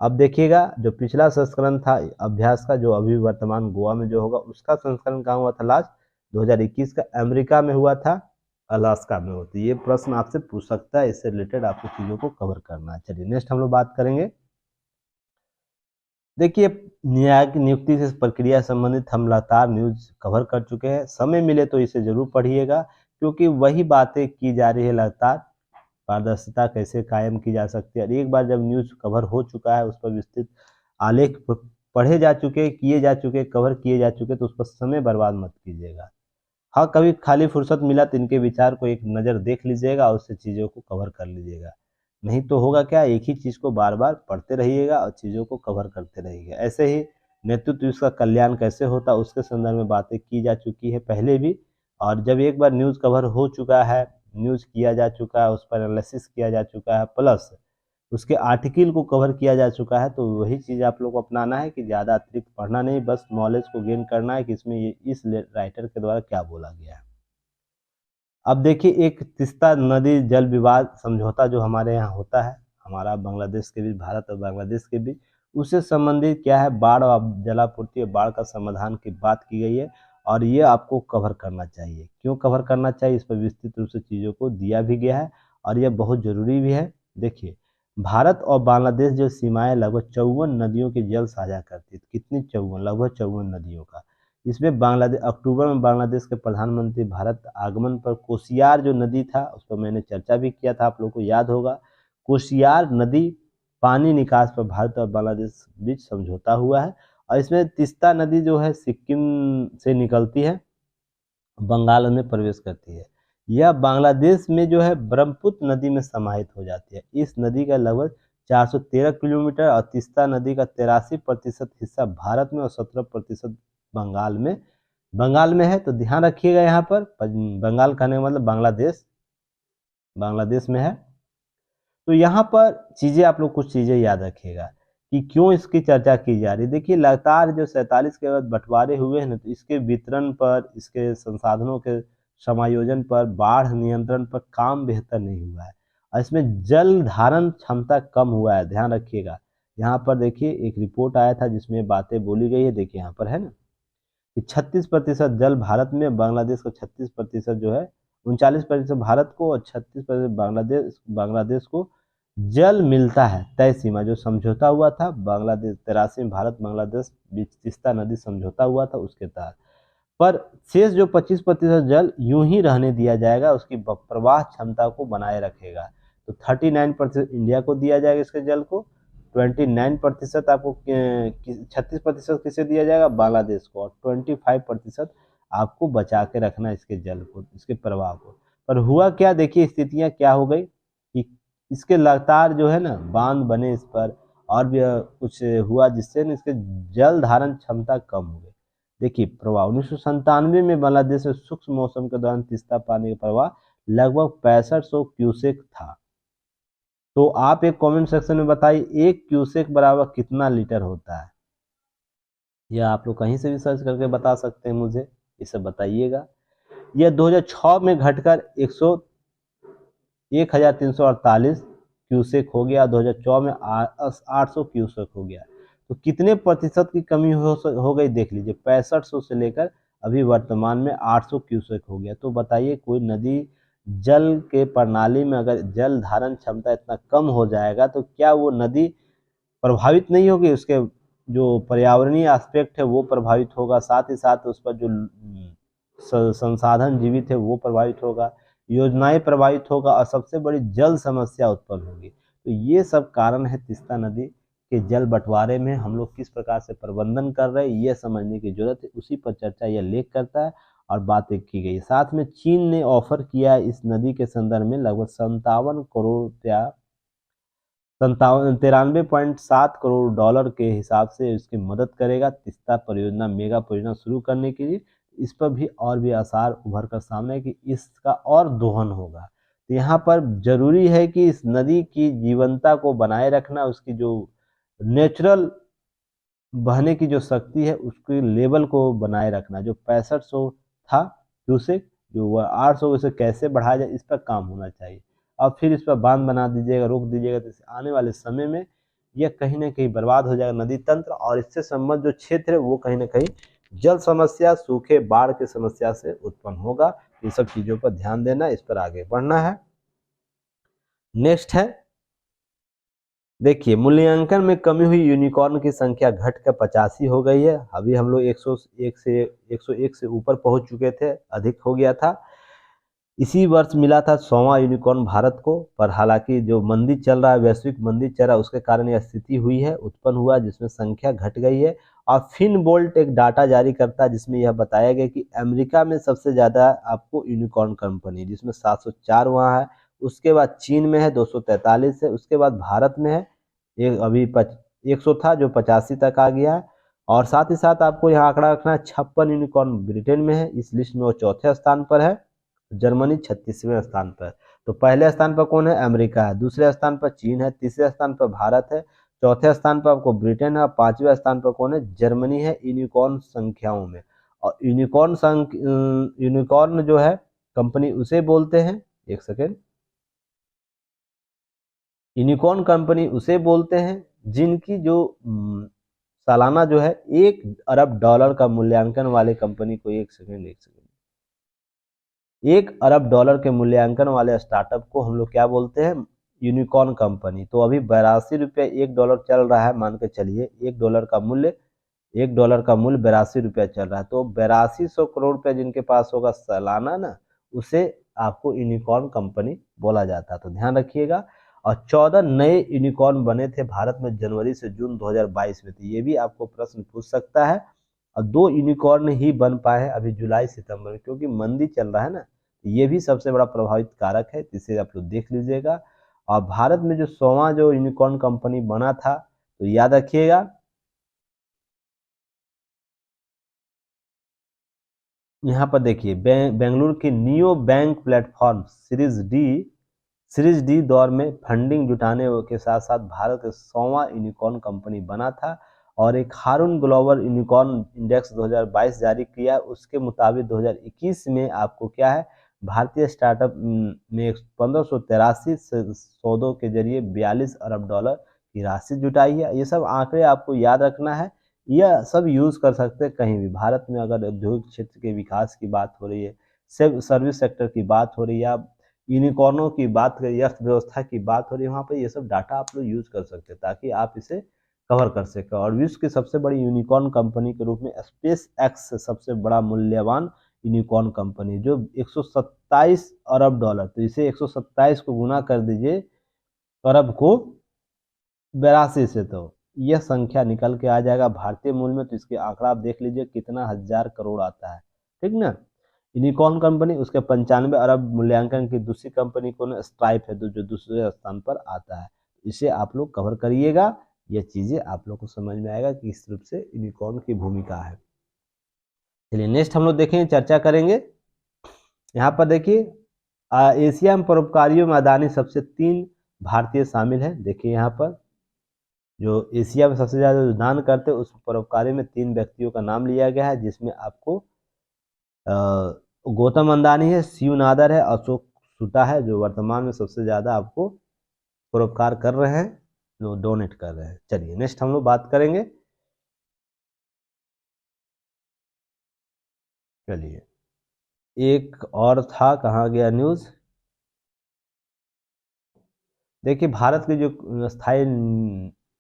Speaker 1: अब देखिएगा जो पिछला संस्करण था अभ्यास का, जो अभी वर्तमान गोवा में जो होगा, उसका संस्करण कहाँ हुआ था लास्ट? 2021 का अमेरिका में हुआ था, अलास्का में होती है। ये प्रश्न आपसे पूछ सकता है, इससे रिलेटेड आपको चीज़ों को कवर करना है। चलिए नेक्स्ट हम लोग बात करेंगे। देखिए न्यायिक नियुक्ति से प्रक्रिया संबंधित हम लगातार न्यूज़ कवर कर चुके हैं। समय मिले तो इसे ज़रूर पढ़िएगा क्योंकि वही बातें की जा रही है लगातार। पारदर्शिता कैसे कायम की जा सकती है और एक बार जब न्यूज़ कवर हो चुका है, उस पर विस्तृत आलेख पढ़े जा चुके, किए जा चुके, कवर किए जा चुके, तो उस पर समय बर्बाद मत कीजिएगा। हाँ, कभी खाली फुर्सत मिला तो इनके विचार को एक नज़र देख लीजिएगा और उससे चीज़ों को कवर कर लीजिएगा। नहीं तो होगा क्या, एक ही चीज़ को बार-बार पढ़ते रहिएगा और चीज़ों को कवर करते रहिएगा। ऐसे ही नेतृत्व इसका कल्याण कैसे होता है उसके संदर्भ में बातें की जा चुकी है पहले भी, और जब एक बार न्यूज़ कवर हो चुका है, न्यूज़ किया जा चुका है, उस पर एनालिसिस किया जा चुका है, प्लस उसके आर्टिकल को कवर किया जा चुका है, तो वही चीज़ आप लोग को अपनाना है कि ज़्यादा अतिरिक्त पढ़ना नहीं, बस नॉलेज को गेन करना है कि इसमें ये इस राइटर के द्वारा क्या बोला गया है। अब देखिए एक तीस्ता नदी जल विवाद समझौता जो हमारे यहाँ होता है, हमारा बांग्लादेश के बीच, भारत और बांग्लादेश के बीच, उससे संबंधित क्या है, बाढ़ और जलापूर्ति और बाढ़ का समाधान की बात की गई है और ये आपको कवर करना चाहिए। क्यों कवर करना चाहिए, इस पर विस्तृत रूप से चीज़ों को दिया भी गया है और यह बहुत ज़रूरी भी है। देखिए भारत और बांग्लादेश जो सीमाएं लगभग 54 नदियों के जल साझा करती है। कितनी? 54, लगभग 54 नदियों का। इसमें बांग्लादेश अक्टूबर में बांग्लादेश के प्रधानमंत्री भारत आगमन पर कोसियार जो नदी था उस पर मैंने चर्चा भी किया था, आप लोगों को याद होगा। कोसियार नदी पानी निकास पर भारत और बांग्लादेश बीच समझौता हुआ है और इसमें तीस्ता नदी जो है सिक्किम से निकलती है, बंगाल में प्रवेश करती है। यह बांग्लादेश में जो है ब्रह्मपुत्र नदी में समाहित हो जाती है। इस नदी का लगभग 413 किलोमीटर और तीस्ता नदी का 83% हिस्सा भारत में और 17% बंगाल में है। तो ध्यान रखिएगा यहाँ पर बंगाल कहने का मतलब बांग्लादेश में है। तो यहाँ पर चीज़ें आप लोग कुछ चीज़ें याद रखिएगा कि क्यों इसकी चर्चा की जा रही है। देखिए लगातार जो 47 के बाद बंटवारे हुए हैं ना, तो इसके वितरण पर, इसके संसाधनों के समायोजन पर, बाढ़ नियंत्रण पर काम बेहतर नहीं हुआ है और इसमें जल धारण क्षमता कम हुआ है। ध्यान रखिएगा। यहाँ पर देखिए एक रिपोर्ट आया था जिसमें बातें बोली गई है, देखिए यहाँ पर है ना कि 36% जल भारत में, बांग्लादेश का 36% जो है, 39% भारत को और 36% बांग्लादेश को जल मिलता है। तय सीमा जो समझौता हुआ था बांग्लादेश 83 में, भारत बांग्लादेश बीच तीस्ता नदी समझौता हुआ था उसके तहत, पर शेष जो 25% जल यूं ही रहने दिया जाएगा, उसकी प्रवाह क्षमता को बनाए रखेगा। तो 39% इंडिया को दिया जाएगा इसके जल को, 29% आपको 36% किसे दिया जाएगा, बांग्लादेश को, और 25% आपको बचा के रखना इसके जल को, इसके प्रवाह को। पर हुआ क्या, देखिए स्थितियां क्या हो गई कि इसके लगातार जो है ना बांध बने इस पर और भी कुछ हुआ जिससे न इसके जल धारण क्षमता कम हो गई। देखिए प्रवाह 1997 में बांग्लादेश में शुष्क मौसम के दौरान तीस्ता पानी का प्रवाह लगभग 6500 क्यूसेक था। तो आप एक कमेंट सेक्शन में बताइए 1 क्यूसेक बराबर कितना लीटर होता है, या आप लोग कहीं से भी सर्च करके बता सकते हैं मुझे, इसे बताइएगा। यह 2006 में घटकर 1348 क्यूसेक हो गया, 2014 में 800 क्यूसेक हो गया। तो कितने प्रतिशत की कमी हो गई देख लीजिए, 6500 से लेकर अभी वर्तमान में 800 क्यूसेक हो गया। तो बताइए कोई नदी जल के प्रणाली में अगर जल धारण क्षमता इतना कम हो जाएगा तो क्या वो नदी प्रभावित नहीं होगी, उसके जो पर्यावरणीय एस्पेक्ट है वो प्रभावित होगा, साथ ही साथ उस पर जो संसाधन जीवित है वो प्रभावित होगा, योजनाएं प्रभावित होगा और सबसे बड़ी जल समस्या उत्पन्न होगी। तो ये सब कारण है तीस्ता नदी के जल बंटवारे में हम लोग किस प्रकार से प्रबंधन कर रहे हैं ये समझने की जरूरत है। उसी पर चर्चा यह लेख करता है और बातें की गई। साथ में चीन ने ऑफर किया इस नदी के संदर्भ में लगभग 57 करोड़ या 93.7 करोड़ डॉलर के हिसाब से इसकी मदद करेगा तीस्ता परियोजना, मेगा परियोजना शुरू करने के लिए। इस पर भी और भी आसार उभर कर सामने है कि इसका और दोहन होगा। तो यहाँ पर जरूरी है कि इस नदी की जीवंतता को बनाए रखना, उसकी जो नेचुरल बहने की जो शक्ति है उसके लेवल को बनाए रखना। जो 6500 था क्यूसेक, जो वह 800 से कैसे बढ़ाया जाए, इस पर काम होना चाहिए। अब फिर इस पर बांध बना दीजिएगा, रोक दीजिएगा, तो आने वाले समय में यह कहीं ना कहीं बर्बाद हो जाएगा नदी तंत्र, और इससे संबंधित जो क्षेत्र है वो कहीं ना कहीं जल समस्या, सूखे, बाढ़ की समस्या से उत्पन्न होगा। इन सब चीज़ों पर ध्यान देना, इस पर आगे बढ़ना है। नेक्स्ट है, देखिए, मूल्यांकन में कमी हुई, यूनिकॉर्न की संख्या घटकर 85 हो गई है। अभी हम लोग 101 से ऊपर पहुंच चुके थे, अधिक हो गया था। इसी वर्ष मिला था 100वां यूनिकॉर्न भारत को, पर हालांकि जो मंदी चल रहा है, वैश्विक मंदी चल रहा है, उसके कारण यह स्थिति हुई है, उत्पन्न हुआ, जिसमें संख्या घट गई है। और फिनबोल्ट एक डाटा जारी करता है जिसमें यह बताया गया कि अमेरिका में सबसे ज़्यादा आपको यूनिकॉर्न कंपनी, जिसमें 704 वहाँ है, उसके बाद चीन में है 243 है, उसके बाद भारत में है एक, अभी 100 था जो 85 तक आ गया है। और साथ ही साथ आपको यहाँ आंकड़ा रखना है, 56 यूनिकॉर्न ब्रिटेन में है, इस लिस्ट में वो चौथे स्थान पर है। जर्मनी 36वें स्थान पर। तो पहले स्थान पर कौन है? अमेरिका है, दूसरे स्थान पर चीन है, तीसरे स्थान पर भारत है, चौथे स्थान पर आपको ब्रिटेन है, और पांचवें स्थान पर कौन है? जर्मनी है, यूनिकॉर्न संख्याओं में। और यूनिकॉर्न जो है कंपनी उसे बोलते हैं, एक सेकेंड, यूनिकॉर्न कंपनी उसे बोलते हैं जिनकी जो सालाना जो है $1 अरब का मूल्यांकन वाले कंपनी को, एक सेकेंड, $1 अरब के मूल्यांकन वाले स्टार्टअप को हम लोग क्या बोलते हैं? Unicorn company. तो अभी $82 $1 चल रहा है, मान के चलिए $1 का मूल्य, $1 का मूल्य $82 चल रहा है। तो 8200 करोड़ रुपया जिनके पास होगा सालाना ना, उसे आपको यूनिकॉर्न कंपनी बोला जाता है। तो ध्यान रखिएगा। और 14 नए यूनिकॉर्न बने थे भारत में जनवरी से जून 2022 में। तो ये भी आपको प्रश्न पूछ सकता है। और 2 यूनिकॉर्न ही बन पाए हैं अभी जुलाई सितंबर में, क्योंकि मंदी चल रहा है ना, ये भी सबसे बड़ा प्रभावित कारक है, जिसे आप लोग देख लीजिएगा। और भारत में जो 100वां जो यूनिकॉर्न कंपनी बना था, तो याद रखिएगा, यहाँ पर देखिए, बेंगलुरु की neo bank platform series D दौर में फंडिंग जुटाने के साथ साथ भारत का 100वां यूनिकॉर्न कंपनी बना था। और एक हारून ग्लोबल यूनिकॉर्न इंडेक्स 2022 जारी किया, उसके मुताबिक 2021 में आपको क्या है, भारतीय स्टार्टअप ने 1583 सौदों के जरिए $42 अरब की राशि जुटाई है। ये सब आंकड़े आपको याद रखना है, यह सब यूज़ कर सकते हैं कहीं भी। भारत में अगर औद्योगिक क्षेत्र के विकास की बात हो रही है, सर्विस सेक्टर की बात हो रही है, यूनिकॉर्नों की बात करें, अर्थव्यवस्था की बात हो रही है, वहाँ पर ये सब डाटा आप लोग यूज़ कर सकते हैं ताकि आप इसे कवर कर सकें। और विश्व की सबसे बड़ी यूनिकॉर्न कंपनी के रूप में स्पेस एक्स सबसे बड़ा मूल्यवान यूनिकॉर्न कंपनी, जो $127 अरब। तो इसे 127 को गुना कर दीजिए अरब को 82 से, तो यह संख्या निकल के आ जाएगा भारतीय मूल्य में। तो इसके आंकड़ा आप देख लीजिए कितना हजार करोड़ आता है, ठीक ना। यूनिकॉर्न कंपनी, उसके 95 अरब मूल्यांकन की दूसरी कंपनी को स्ट्राइप है, जो दूसरे स्थान पर आता है। इसे आप लोग कवर करिएगा, ये चीज़ें आप लोग को समझ में आएगा कि किस रूप से यूनिकॉर्न की भूमिका है। चलिए नेक्स्ट हम लोग देखेंगे, चर्चा करेंगे। यहाँ पर देखिए, एशिया में परोपकारियों में अदानी सबसे 3 भारतीय शामिल है। देखिए यहाँ पर जो एशिया में सबसे ज़्यादा जो दान करते हैं, उस परोपकारी में 3 व्यक्तियों का नाम लिया गया है, जिसमें आपको गौतम अंबानी है, शिव नादर है, अशोक सुता है, जो वर्तमान में सबसे ज़्यादा आपको परोपकार कर रहे हैं, जो डोनेट कर रहे हैं। चलिए नेक्स्ट हम लोग बात करेंगे। चलिए, एक और था, कहाँ गया न्यूज़। देखिए, भारत के जो स्थायी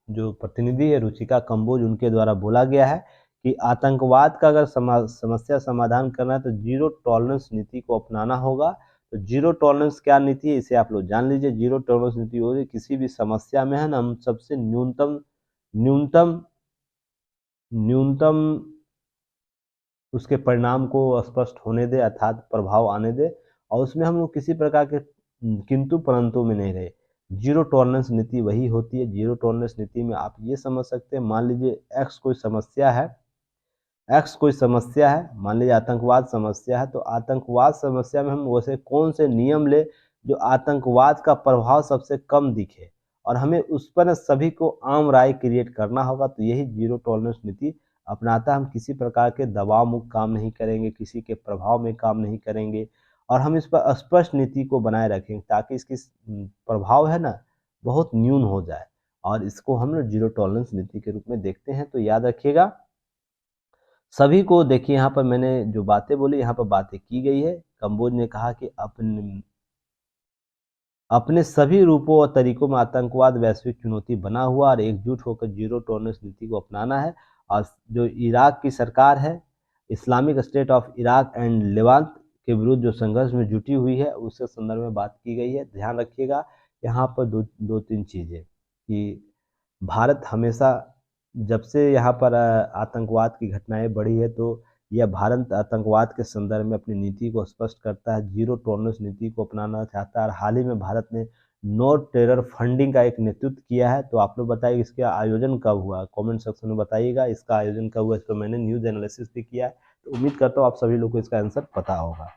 Speaker 1: जो प्रतिनिधि है रुचिका कंबोज, उनके द्वारा बोला गया है कि आतंकवाद का अगर समस्या समाधान करना है तो जीरो टॉलरेंस नीति को अपनाना होगा। तो जीरो टॉलरेंस क्या नीति है, इसे आप लोग जान लीजिए। जीरो टॉलरेंस नीति होगी, किसी भी समस्या में है ना, हम सबसे न्यूनतम न्यूनतम न्यूनतम उसके परिणाम को स्पष्ट होने दे, अर्थात प्रभाव आने दे, और उसमें हम लोग किसी प्रकार के किंतु परंतु में नहीं रहे। जीरो टॉलरेंस नीति वही होती है। जीरो टॉलरेंस नीति में आप ये समझ सकते हैं, मान लीजिए एक्स कोई समस्या है, एक्स कोई समस्या है, मान लीजिए आतंकवाद समस्या है, तो आतंकवाद समस्या में हम वैसे कौन से नियम ले जो आतंकवाद का प्रभाव सबसे कम दिखे, और हमें उस पर सभी को आम राय क्रिएट करना होगा। तो यही जीरो टॉलरेंस नीति अपनाता। हम किसी प्रकार के दबाव मुक्त काम नहीं करेंगे, किसी के प्रभाव में काम नहीं करेंगे, और हम इस पर स्पष्ट नीति को बनाए रखेंगे ताकि इसकी प्रभाव है ना बहुत न्यून हो जाए, और इसको हम लोग जीरो टॉलरेंस नीति के रूप में देखते हैं। तो याद रखिएगा सभी को। देखिए यहाँ पर मैंने जो बातें बोली, यहाँ पर बातें की गई है। कंबोज ने कहा कि अपने सभी रूपों और तरीकों में आतंकवाद वैश्विक चुनौती बना हुआ और एकजुट होकर जीरो टॉलरेंस नीति को अपनाना है। और जो इराक की सरकार है, Islamic state of Iraq and Levant के विरुद्ध जो संघर्ष में जुटी हुई है, उसके संदर्भ में बात की गई है। ध्यान रखिएगा यहाँ पर दो तीन चीज़ें कि भारत हमेशा जब से यहाँ पर आतंकवाद की घटनाएं बढ़ी है, तो यह भारत आतंकवाद के संदर्भ में अपनी नीति को स्पष्ट करता है, जीरो टॉलरेंस नीति को अपनाना चाहता है। और हाल ही में भारत ने नो टेरर फंडिंग का एक नेतृत्व किया है। तो आप लोग बताइए इसका आयोजन कब हुआ, कमेंट सेक्शन में बताइएगा इसका आयोजन कब हुआ। इस पर मैंने न्यूज़ एनालिसिस भी किया है, तो उम्मीद करता हूँ आप सभी लोग को इसका आंसर पता होगा।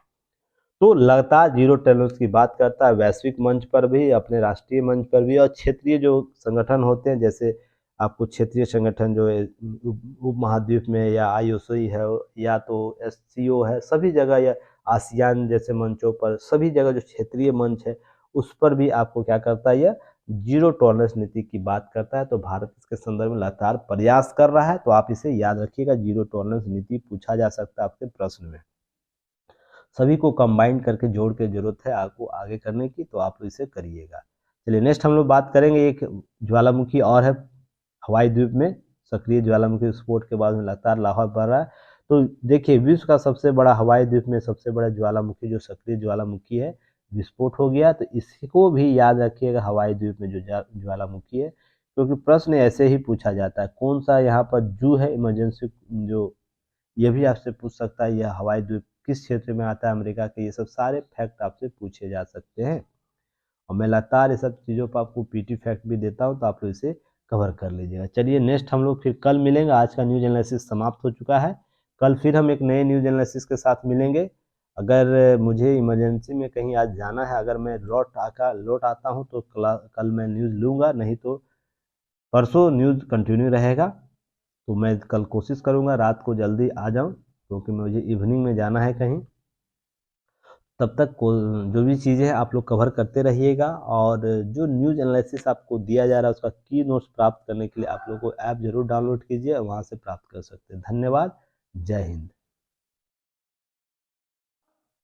Speaker 1: तो लगातार जीरो टॉलरेंस की बात करता है, वैश्विक मंच पर भी, अपने राष्ट्रीय मंच पर भी, और क्षेत्रीय जो संगठन होते हैं, जैसे आपको क्षेत्रीय संगठन जो है उप महाद्वीप में, या IOC है, या तो SCO है, सभी जगह, या आसियान जैसे मंचों पर, सभी जगह जो क्षेत्रीय मंच है उस पर भी आपको क्या करता है, यह जीरो टॉलरेंस नीति की बात करता है। तो भारत इसके संदर्भ में लगातार प्रयास कर रहा है। तो आप इसे याद रखिएगा, जीरो टॉलरेंस नीति पूछा जा सकता है आपके प्रश्न में। सभी को कंबाइन करके जोड़ के जरूरत है आपको आगे करने की, तो आप इसे करिएगा। चलिए नेक्स्ट हम लोग बात करेंगे, एक ज्वालामुखी और है हवाई द्वीप में, सक्रिय ज्वालामुखी विस्फोट के बाद में लगातार लावा बढ़ रहा है। तो देखिए विश्व का सबसे बड़ा हवाई द्वीप में सबसे बड़ा ज्वालामुखी जो सक्रिय ज्वालामुखी है विस्फोट हो गया। तो इसको भी याद रखिएगा, हवाई द्वीप में जो ज्वालामुखी है, क्योंकि प्रश्न ऐसे ही पूछा जाता है कौन सा यहाँ पर जू है इमरजेंसी, जो ये भी आपसे पूछ सकता है, यह हवाई द्वीप किस क्षेत्र में आता है अमेरिका के। ये सब सारे फैक्ट आपसे पूछे जा सकते हैं, और मैं लगातार ये सब चीज़ों पर आपको PT फैक्ट भी देता हूँ, तो आप लोग इसे कवर कर लीजिएगा। चलिए नेक्स्ट हम लोग फिर कल मिलेंगे। आज का न्यूज़ एनालिसिस समाप्त हो चुका है। कल फिर हम एक नए न्यूज़ एनालिसिस के साथ मिलेंगे। अगर मुझे इमरजेंसी में कहीं आज जाना है, अगर मैं लौट आता हूँ तो कल मैं न्यूज़ लूँगा, नहीं तो परसों न्यूज़ कंटिन्यू रहेगा। तो मैं कल कोशिश करूँगा रात को जल्दी आ जाऊँ, क्योंकि मुझे इवनिंग में जाना है कहीं। तब तक को जो भी चीज़ें हैं आप लोग कवर करते रहिएगा, और जो न्यूज़ एनालिसिस आपको दिया जा रहा है उसका की नोट्स प्राप्त करने के लिए आप लोग को ऐप जरूर डाउनलोड कीजिए, वहाँ से प्राप्त कर सकते हैं। धन्यवाद। जय हिंद।